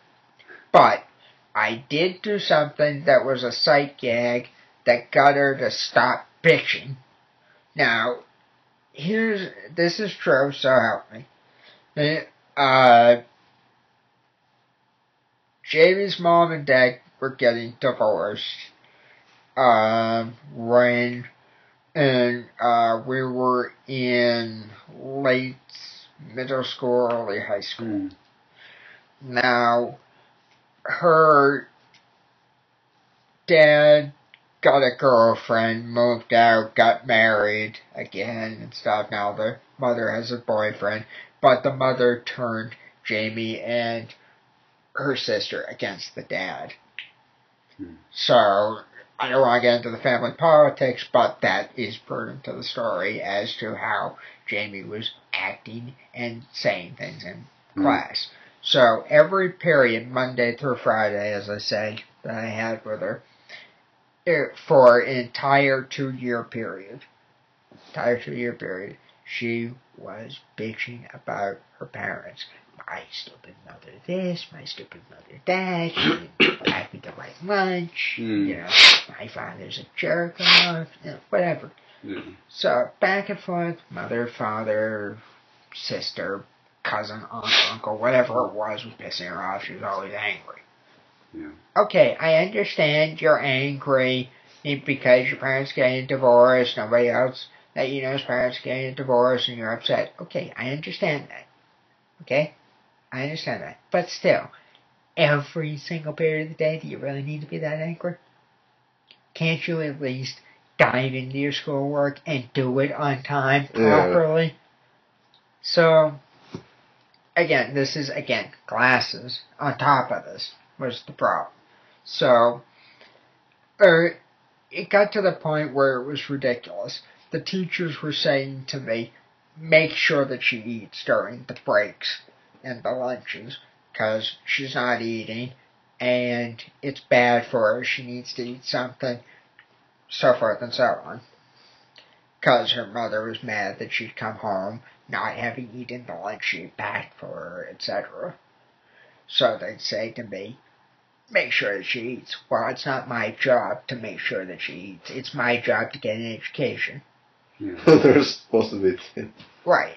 But I did do something that was a sight gag that got her to stop bitching. Now, this is true, so help me. Jamie's mom and dad were getting divorced when we were in late middle school, early high school. Now, her dad got a girlfriend, moved out, got married again and stuff. Now the mother has a boyfriend, but the mother turned Jamie and her sister against the dad. So, I don't want to get into the family politics, but that is pertinent to the story as to how Jamie was acting and saying things in class. So, every period, Monday through Friday, as I say, that I had with her, for an entire 2-year period, she was bitching about her parents. My stupid mother this, my stupid mother that, she didn't pack me the right lunch, my father's a jerk off, whatever. So, back and forth, mother, father, sister, cousin, aunt, uncle, whatever it was pissing her off. She was always angry. Okay, I understand you're angry because your parents getting divorced, nobody else that you know's parents getting divorced, and you're upset. Okay, I understand that. Okay? I understand that. But still, every single period of the day, do you really need to be that angry? Can't you at least dive into your schoolwork and do it on time properly? So, again, this is, classes on top of this was the problem. So, it got to the point where it was ridiculous. The teachers were saying to me, make sure that she eats during the breaks and the lunches, because she's not eating, and it's bad for her. She needs to eat something, so forth and so on. Because her mother was mad that she'd come home not having eaten the lunch she packed for her, etc. So they'd say to me, make sure that she eats. Well, it's not my job to make sure that she eats. It's my job to get an education. Yeah. They're supposed to be. Right.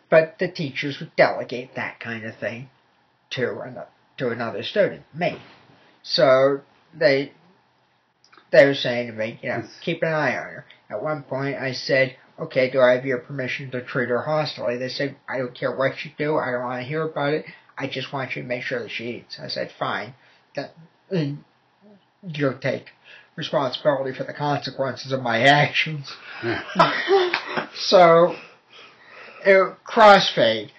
But the teachers would delegate that kind of thing to another student, me. So they were saying to me, keep an eye on her. At one point I said, okay, do I have your permission to treat her hostilely? They said, I don't care what you do. I don't want to hear about it. I just want you to make sure that she eats. I said, fine. You'll take responsibility for the consequences of my actions. So, crossfade.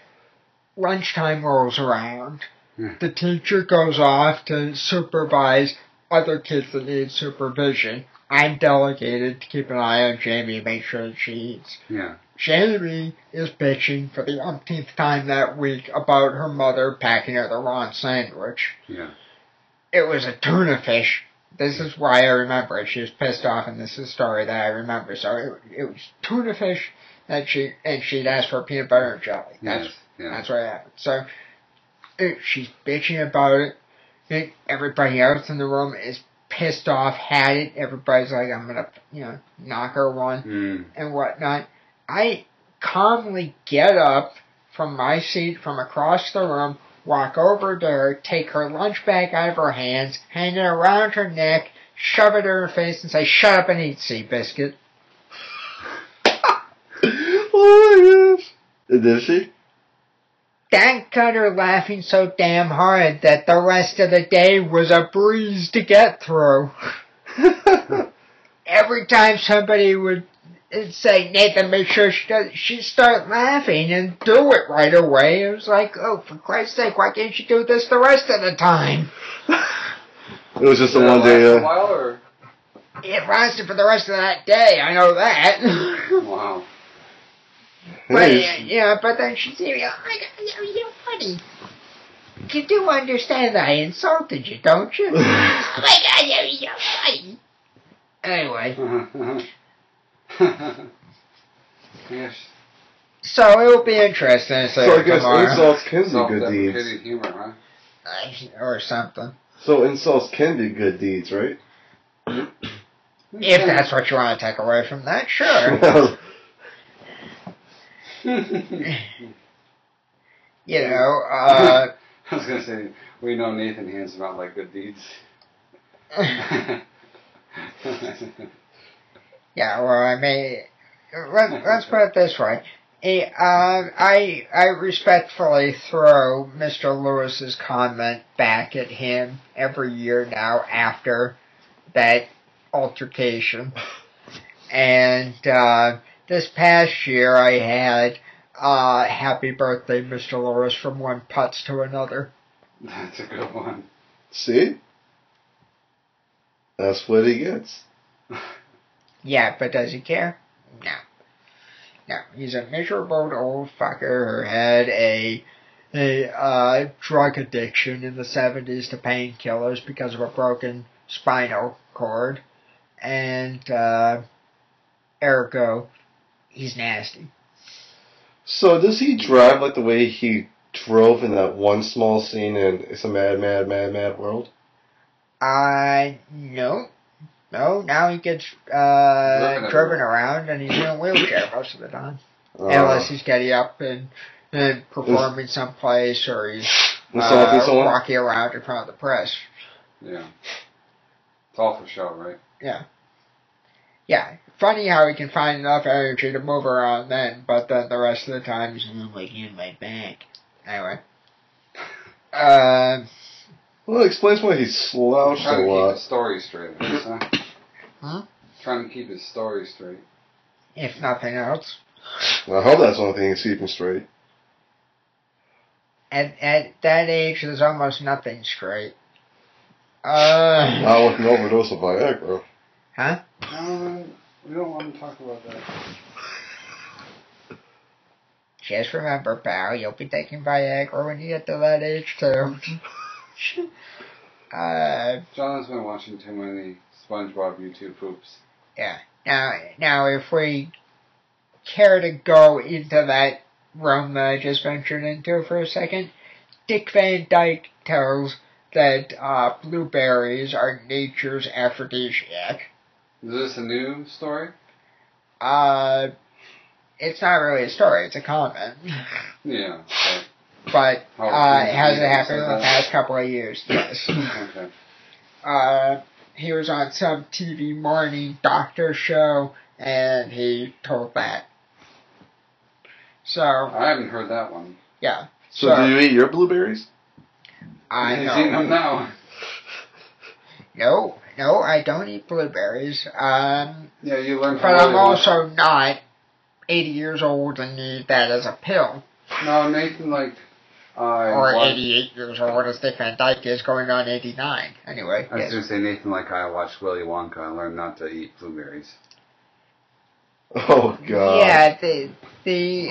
Lunchtime rolls around. The teacher goes off to supervise other kids that need supervision. I'm delegated to keep an eye on Jamie and make sure that she eats. Yeah. Jamie is bitching for the umpteenth time that week about her mother packing her the wrong sandwich. Yeah. It was a tuna fish. This is why I remember it. She was pissed off, and this is a story that I remember. So it was tuna fish, and she'd asked for peanut butter and jelly. That's what happened. So she's bitching about it. And everybody else in the room is pissed off, had it. Everybody's like, I'm gonna, knock her one and whatnot. I calmly get up from my seat from across the room, walk over to her, take her lunch bag out of her hands, hang it around her neck, shove it in her face, and say, shut up and eat, Seabiscuit. Oh my gosh. Did she? That got her laughing so damn hard that the rest of the day was a breeze to get through. Every time somebody would say, Nathan, make sure she does, she'd start laughing and do it right away. It was like, oh, for Christ's sake, why can't you do this the rest of the time? It was just a one day. A while, or? It lasted for the rest of that day, I know that. Wow. But, but then she's saying, you're funny. You do understand I insulted you, don't you? Oh my God, you're so funny. Anyway. Yes. So it'll be interesting. So I guess insults can be good deeds. Humor, huh? Or something. So insults can be good deeds, right? If that's what you want to take away from that, sure. I was going to say, we know Nathan hands them out like good deeds. Yeah, well, I mean, let's put it this way. I respectfully throw Mr. Lewis's comment back at him every year now after that altercation. And this past year I had happy birthday, Mr. Lewis, from one putz to another. That's a good one. See? That's what he gets. Yeah, but does he care? No, he's a miserable old fucker who had a drug addiction in the 70s to painkillers because of a broken spinal cord, and ergo, he's nasty. So does he drive like the way he drove in that one small scene in It's a Mad, Mad, Mad, Mad World? No. No, now he gets driven around, and he's in a wheelchair most of the time. Unless he's getting up and performing someplace, or he's walking around in front of the press. Yeah. It's all for show, right? Yeah. Yeah. Funny how he can find enough energy to move around then, but then the rest of the time he's like in my back. Anyway. Well, it explains why he's slouched a lot. Trying to keep his story straight, huh? Huh? Trying to keep his story straight. If nothing else. I hope that's the only thing he's keeping straight. At that age, there's almost nothing straight. Not with an overdose of Viagra. Huh? No, we don't want to talk about that. Just remember, pal, you'll be taking Viagra when you get to that age, too. Jonathan's been watching too many SpongeBob YouTube poops. Yeah. Now, if we care to go into that realm that I just ventured into for a second, Dick Van Dyke tells that blueberries are nature's aphrodisiac. Is this a new story? It's not really a story, it's a comment. Yeah. But it hasn't happened in the past couple of years, yes. Okay. He was on some TV morning doctor show, and he told that. So I haven't heard that one. Yeah. So do you eat your blueberries? I He's know. eating them now. No, I don't eat blueberries. Yeah, you learn from But I'm also not 80 years old and need that as a pill. No, Nathan, or 88 years old as Dick Van Dyke is, going on 89. Anyway. I was going to say, Nathan, I watched Willy Wonka and learned not to eat blueberries. Oh, God. Yeah,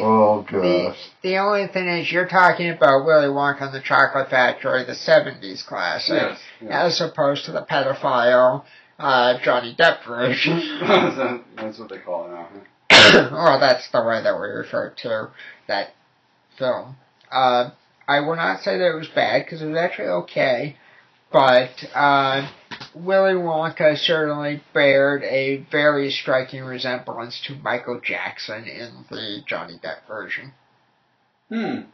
oh, gosh. The only thing is, you're talking about Willy Wonka and the Chocolate Factory, the 70s classic, yes. as opposed to the pedophile Johnny Depp version. That's what they call it now. Well, that's the way that we refer to that film. I will not say that it was bad, because it was actually okay, but Willy Wonka certainly bared a very striking resemblance to Michael Jackson in the Johnny Depp version. And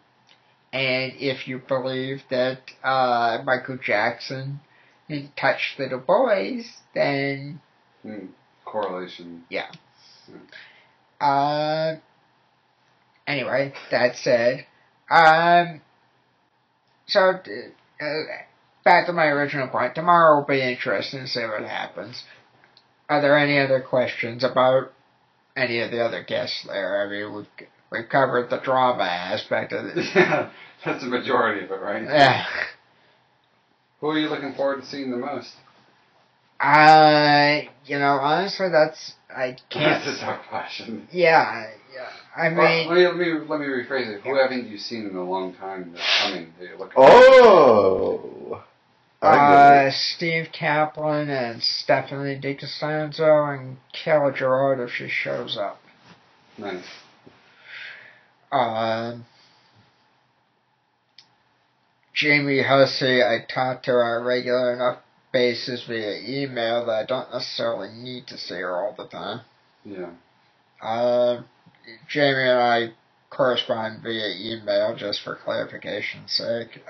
if you believe that Michael Jackson touched little boys, then... correlation. Yeah. Anyway, that said, back to my original point. Tomorrow will be interesting to see what happens. Are there any other questions about any of the other guests there? I mean, we've covered the drama aspect of it. Yeah, that's the majority of it, right? Yeah. Who are you looking forward to seeing the most? Honestly, I can't. That's a tough question. Yeah. I mean, let me rephrase it. Who haven't you seen in a long time that's coming that you're looking Steve Kaplan and Stephanie DiCostanzo and Kelly Gerard if she shows up. Nice. Jamie Hussey, I talk to on a regular enough basis via email that I don't necessarily need to see her all the time. Yeah. Jamie and I correspond via email just for clarification's sake.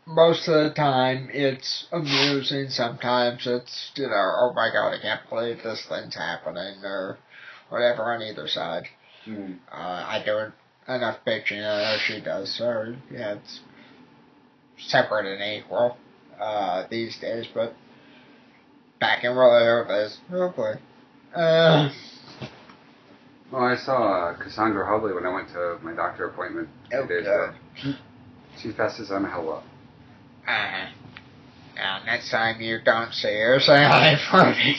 Most of the time it's amusing. Sometimes it's, oh my God, I can't believe this thing's happening, or whatever on either side. I do enough bitching, I know she does, so yeah, it's separate and equal these days, but back in really old days, oh boy. Well, I saw Cassandra Hubley when I went to my doctor appointment 2 days ago. She fesses on hello. Now, next time you don't see her, say hi for me.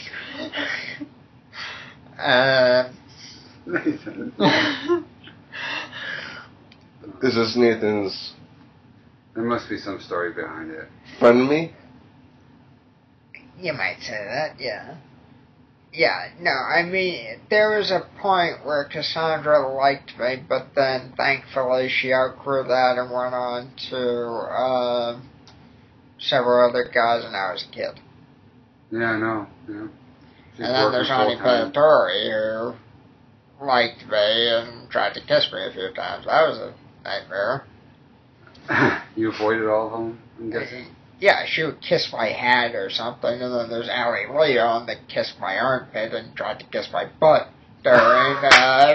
Nathan. Is this Nathan's... There must be some story behind it. Frenemy? You might say that, yeah. Yeah, no, I mean, there was a point where Cassandra liked me, but then, thankfully, she outgrew that and went on to several other guys, and I was a kid. Yeah, I know, yeah. And then there's Ani Padatori, who liked me and tried to kiss me a few times. That was a nightmare. You avoided all of them, I'm guessing? Yeah, she would kiss my head or something, and then there's Allie Leon that kissed my armpit and tried to kiss my butt during,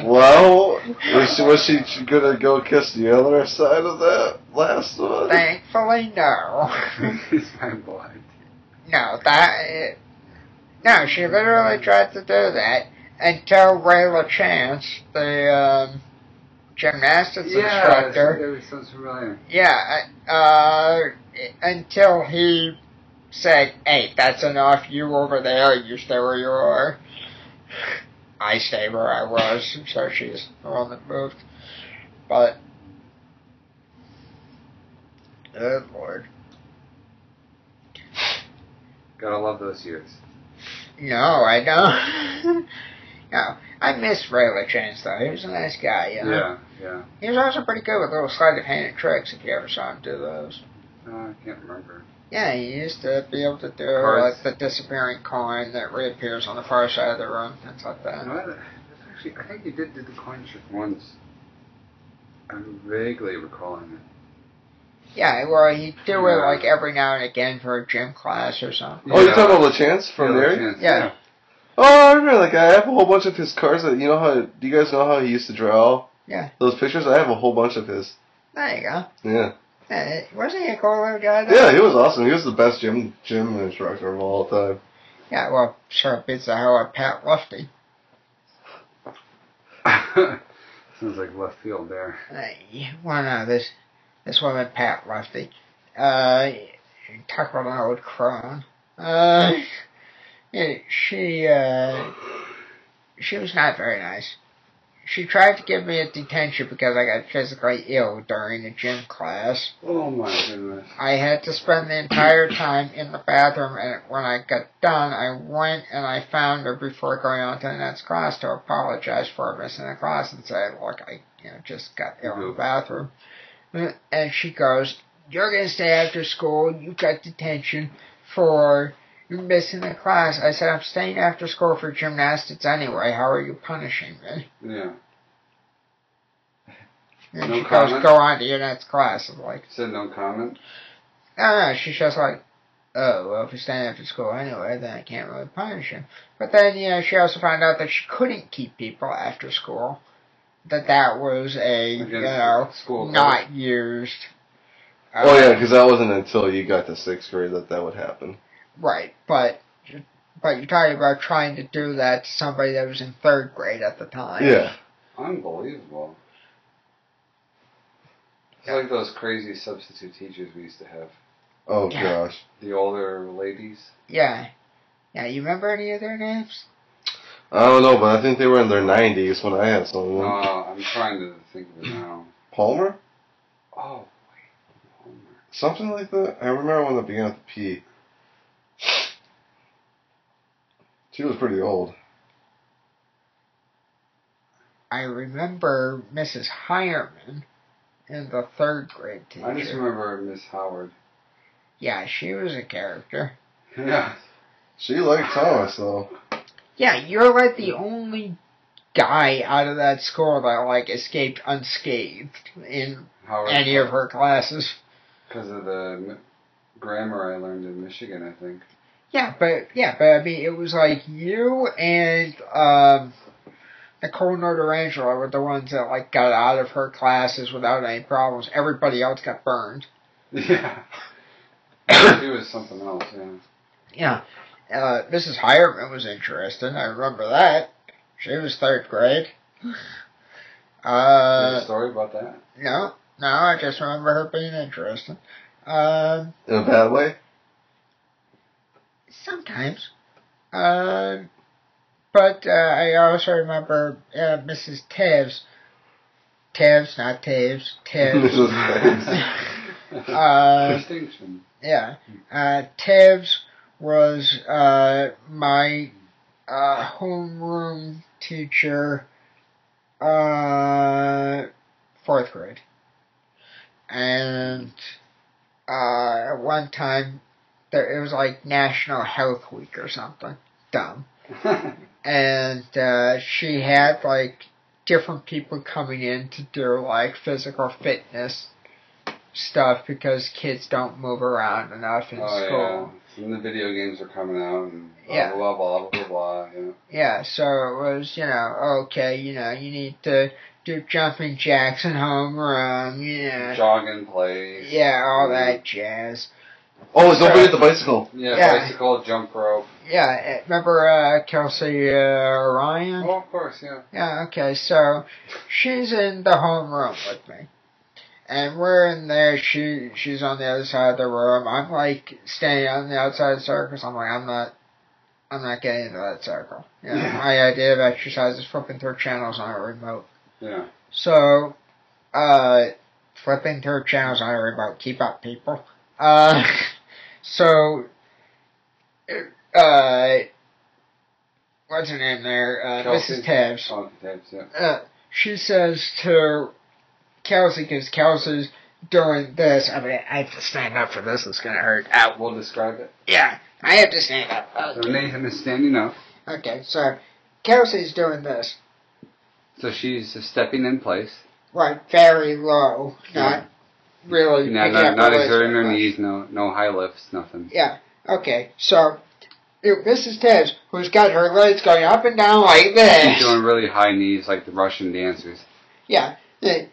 Well, was she gonna go kiss the other side of that last one? Thankfully, no. Kiss my butt. No, she literally tried to do that until Rayla Chance, the, gymnastics instructor. Yeah, it sounds familiar. Yeah, until he said, hey, that's enough, you over there, you stay where you are. I stayed where I was, so she's the one that moved. But, good Lord. Gotta love those years. No, I don't. No, I miss Ray LeChance, though. He was a nice guy, you know? Yeah. He was also pretty good with little sleight of hand tricks, if you ever saw him do those. I can't remember. Yeah, he used to be able to do Cards. like the disappearing coin that reappears on the far side of the room, things like that. Actually, I think he did the coin trick once. I'm vaguely recalling it. Yeah, well, he'd do it like every now and again for a gym class or something. Oh, you're talking about LeChance from there? Yeah. Oh, I remember that guy. I have a whole bunch of his cards. Do you guys know how he used to draw? Yeah. Those pictures? I have a whole bunch of his. There you go. Yeah. Wasn't he a cool little guy, though? Yeah, he was awesome. He was the best gym instructor of all time. Yeah, well, sure beats the hell out of Pat Lufty. Sounds like left field there. Well, no, this woman, Pat Lufty, talk about an old crone. She was not very nice. She tried to give me a detention because I got physically ill during the gym class. Oh my goodness. I had to spend the entire time in the bathroom, and when I got done, I went and I found her before going on to the next class to apologize for missing the class and say, look, I just got ill in the bathroom. And she goes, you're going to stay after school, you got detention for missing the class. I said, I'm staying after school for gymnastics anyway. How are you punishing me? Yeah. And she goes, go on to your next class. I'm like, said no comment? No, she's just like, oh, well, if you're staying after school anyway, then I can't really punish him. But then, she also found out that she couldn't keep people after school. That was school not used. Oh, yeah, because that wasn't until you got to 6th grade that would happen. Right, but you're talking about trying to do that to somebody that was in 3rd grade at the time. Yeah. Unbelievable. It's like those crazy substitute teachers we used to have. Oh, gosh. The older ladies. Yeah. Yeah, you remember any of their names? I don't know, but I think they were in their 90s when I had some of them. I'm trying to think of it now. Palmer? Oh, wait. Palmer. Something like that? I remember one that began with a P. She was pretty old. I remember Mrs. Hireman in the 3rd grade teacher. I just remember Miss Howard. Yeah, she was a character. Yeah. She liked Thomas, though. Yeah, you're like the only guy out of that school that escaped unscathed in any of her classes. Because of the grammar I learned in Michigan, I think. Yeah, but I mean, it was like you and Nicole Notarangelo were the ones that got out of her classes without any problems. Everybody else got burned. Yeah. She was something else, yeah. Yeah. Mrs. Hireman was interesting. I remember that. She was 3rd grade. a story about that? No, I just remember her being interesting. In a bad way? Sometimes. But I also remember Mrs. Taves. Taves, not Taves. Taves. Distinction. Yeah. Taves was my homeroom teacher 4th grade. And at one time, it was like National Health Week or something. Dumb. And she had different people coming in to do physical fitness stuff because kids don't move around enough in school. Yeah. And the video games are coming out and blah, blah, blah, blah, blah. Yeah, so it was, okay, you need to do jumping jacks and home run, jog in place. Yeah, all that jazz. Oh, don't forget the bicycle. Yeah, bicycle, jump rope. Yeah, remember Kelsey Ryan? Oh, of course, yeah. Yeah, okay, so she's in the homeroom with me. And we're in there, she's on the other side of the room. I'm like standing on the outside of the circle, because I'm like, I'm not getting into that circle. You know, my idea of exercise is flipping through channels on a remote. Yeah. So, flipping through channels on a remote. Keep up, people. So, what's her name there? Mrs. Taves. Oh, Taves, yeah. She says to Kelsey, because Kelsey's doing this. I mean, I have to stand up for this. It's going to hurt. Ow. We'll describe it. Yeah, I have to stand up. Okay. So Nathan is standing up. Okay, so Kelsey's doing this. So she's stepping in place. Right, very low. Not really. Not exerting her knees, no high lifts, nothing. Yeah, okay, so Mrs. Taves, who's got her legs going up and down like this. She's doing really high knees like the Russian dancers. Yeah. Like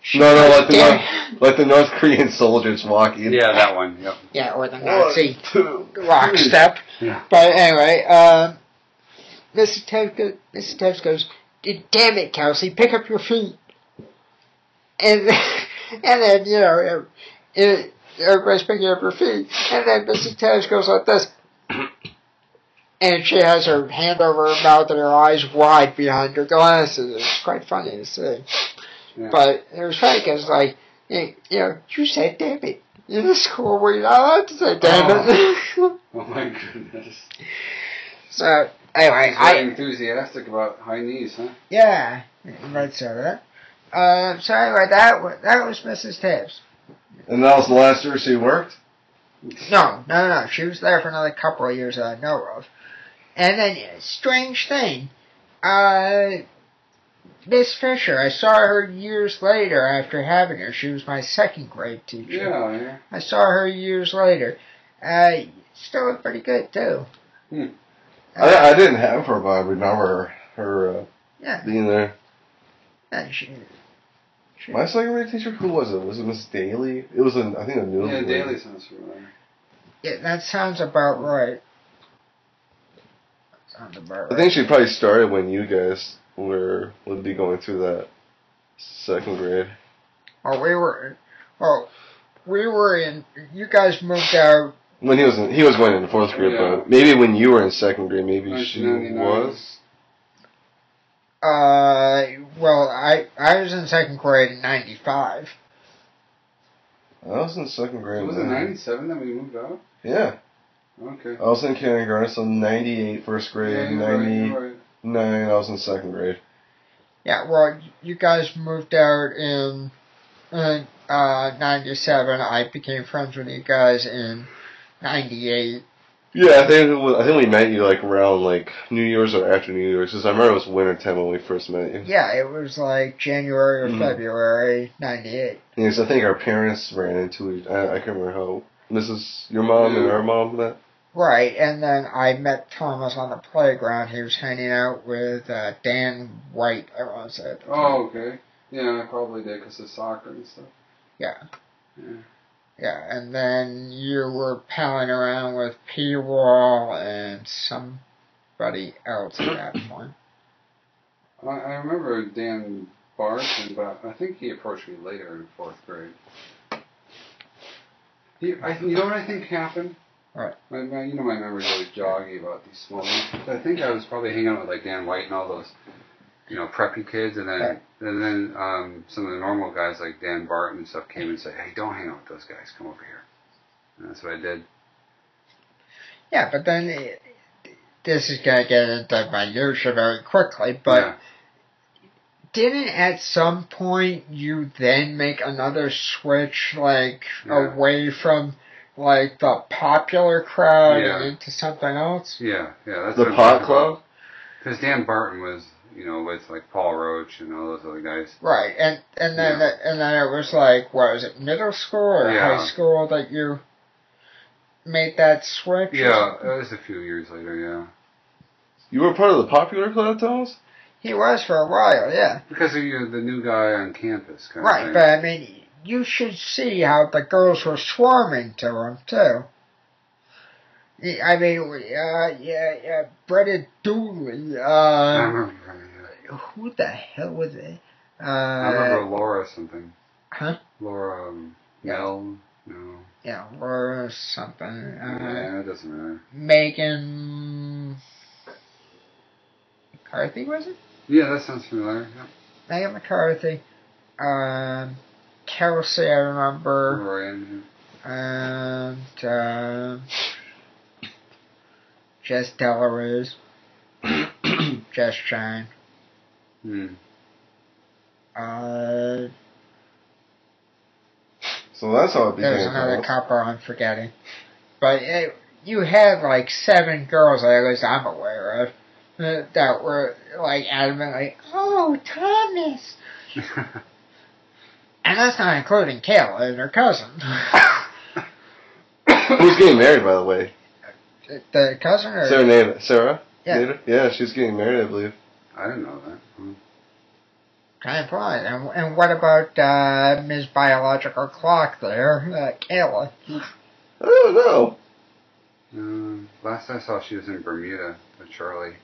the North Korean soldiers walking. Yeah, that one, yep. Yeah, or the Nazi rock step. Yeah. But anyway, Mrs. Taves goes, damn it, Kelsey, pick up your feet. And then, you know, everybody's picking up her feet. And then Mrs. Taves goes like this. And she has her hand over her mouth and her eyes wide behind her glasses. It's quite funny to see. Yeah. But it was funny because, like, you know, you said damn it. In the school where you're not allowed to say damn it. Oh my goodness. So, anyway. I'm enthusiastic about high knees, huh? Yeah, you might say that. So anyway, that was Mrs. Taves. And that was the last year she worked? No. She was there for another couple of years that I know of. And then, strange thing, Miss Fisher, I saw her years later after having her. She was my second grade teacher. Yeah. I saw her years later. Still looked pretty good, too. I didn't have her, but I remember her being there. Yeah, she my second grade teacher, who was it? Was it Miss Daly? It was, I think, a new. Yeah, Daly sounds familiar. Yeah, that sounds about right. I think she probably started when you guys would be going through that second grade. We were in. You guys moved out when he was going into fourth grade, but maybe when you were in second grade, maybe she was. Well, I was in second grade in '95. I was in second grade. So was it '97 that we moved out? Yeah. Okay. I was in kindergarten, so '98 first grade, '99 I was in second grade. Yeah, well, you guys moved out in '97. I became friends with you guys in '98. Yeah, I think we met you like around like New Year's or after New Year's, because I remember it was winter time when we first met you. Yeah, it was like January or February '98. Yes, I think our parents ran into each. I can't remember how. Mrs. Your mom and our mom met. Right, and then I met Thomas on the playground. He was hanging out with Dan White, I want to say. Oh, okay. Yeah, I probably did because of soccer and stuff. Yeah. Yeah, and then you were palling around with P-Wall and somebody else at that point. I remember Dan Barton, but I think he approached me later in fourth grade. You know what I think happened? Right. My memory's always joggy about these small things. I think I was probably hanging out with like Dan White and all those, preppy kids, and then some of the normal guys like Dan Barton and stuff came and said, "Hey, don't hang out with those guys. Come over here." And that's what I did. Yeah, but then this is gonna get into minutia very quickly, but didn't at some point you then make another switch, away from like the popular crowd and into something else? Yeah. That's the pot club. Because Dan Barton was, with like Paul Roach and all those other guys. Right, and then it was like, what was it, middle school or high school that you made that switch? Yeah, it was a few years later. Yeah. You were part of the popular club, Thomas? He was for a while, yeah. Because of the new guy on campus, kind of thing. But I mean, you should see how the girls were swarming to him, too. I mean, Bretta Dooley, I remember, who the hell was it? I remember Laura something. Huh? Laura Mel? No. Yeah, Laura something. Yeah, it doesn't matter. Megan McCarthy, was it? Yeah, that sounds familiar. Yep. Megan McCarthy. Kelsey, I remember. Ryan. And Jess Delarose. Jess Shine. So that's how it became. There's another couple I'm forgetting. But you had like 7 girls, at least I'm aware of, that were like adamantly, oh, Thomas! And that's not including Kayla and her cousin. Who's getting married, by the way? The cousin or... Sarah? Yeah. Nader? Yeah, she's getting married, I believe. I didn't know that. Time flies. And what about Ms. Biological Clock there, Kayla? I don't know. Last I saw, she was in Bermuda with Charlie.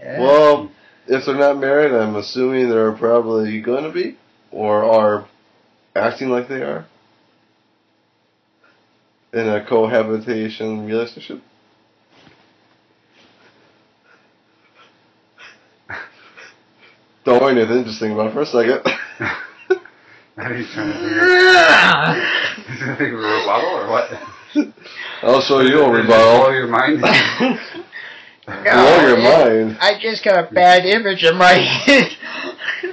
Yeah. Well, if they're not married, I'm assuming they're probably going to be, or are acting like they are, in a cohabitation relationship. Don't worry, Nathan, just think about it for a second. How are you trying to figure He's going to think of a rebuttal or what? I'll show you a rebuttal. Blow your mind? Blow your mind. I just got a bad image in my head.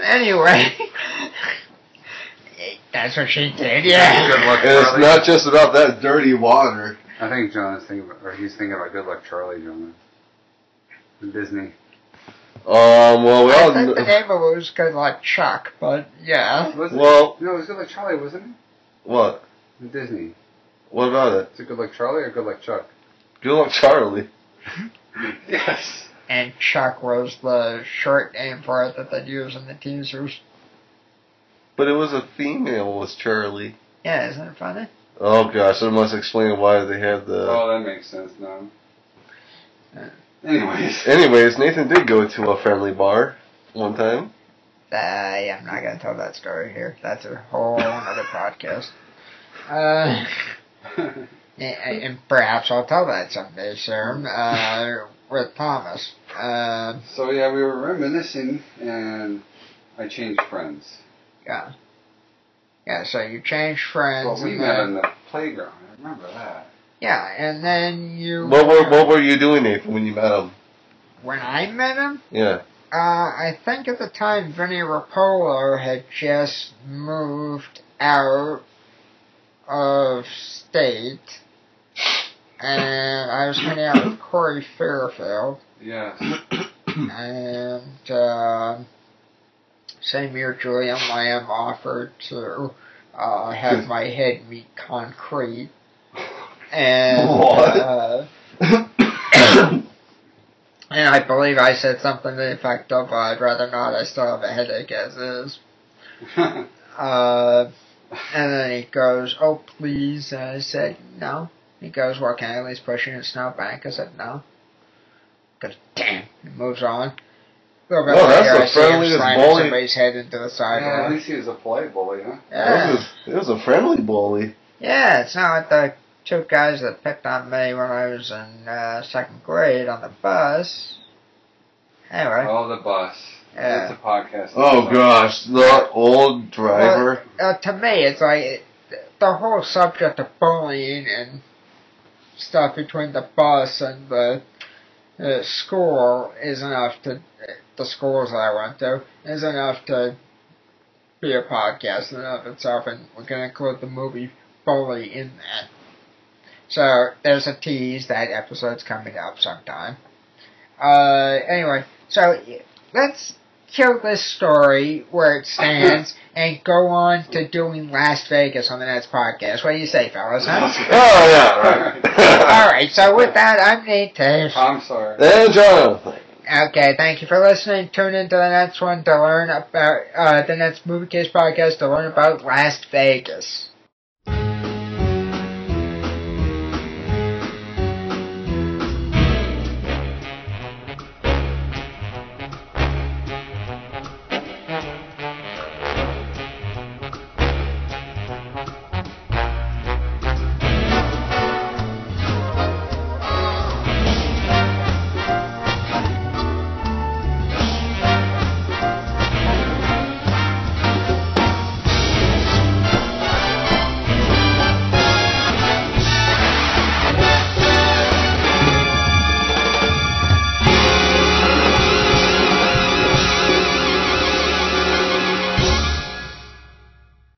Anyway. That's what she did, yeah. Good luck, and Charlie. It's not just about that dirty water. I think Jonah's thinking about, or he's thinking about Good Luck Charlie, Jonah. Disney. Well, I think the name of it was Good Luck Chuck, but yeah. Was it? Well, no, it was Good Luck Charlie, wasn't it? What? Disney. What about it? Is it Good Luck Charlie or Good Luck Chuck? Good Luck Charlie. Yes. And Chuck was the short name for it that they'd use in the teasers. But it was a female, was Charlie. Yeah, isn't it funny? Oh gosh, that must explain why they had the... Oh, that makes sense now. Anyways, Nathan did go to a friendly bar one time. Yeah, I'm not going to tell that story here. That's a whole other podcast. And perhaps I'll tell that someday soon, with Thomas. So yeah, we were reminiscing, and I changed friends. Yeah. Yeah, so you changed friends. Well, we met on the playground. I remember that. Yeah, and then you... What were you doing, Nathan, when you met him? When I met him? Yeah. I think at the time Vinny Rapolo had just moved out of state, and I was hanging out with Corey Fairfield. Yes. And same year Julian Lamb offered to have my head meet concrete. And what? And I believe I said something to the effect of, I'd rather not, I still have a headache as is. And then he goes, oh, please. And I said, no. He goes, well, can I at least push you in a snowbank? I said, no. He goes, damn. He moves on. A little bit later, I see him slamming somebody's head into the sidewalk. Yeah, at least he was a polite bully, huh? Yeah. It was a friendly bully. Yeah, it's not like the 2 guys that picked on me when I was in 2nd grade on the bus. Anyway. Oh, the bus. Yeah. It's a podcast. Oh, gosh. The old driver. Well, to me, it's like the whole subject of bullying and stuff between the bus and the school is enough to... The schools that I went to is enough to be a podcast in and of itself, and we're going to include the movie Bully in that. So, there's a tease, that episode's coming up sometime. Anyway, so let's kill this story where it stands and go on to doing Las Vegas on the next podcast. What do you say, fellas? Huh? Oh, yeah, right. Alright, so with that, I'm Nate Taves. I'm sorry. And Jonathan. Okay, thank you for listening. Tune in to the next one to learn about, the next Movie Case podcast to learn about Las Vegas.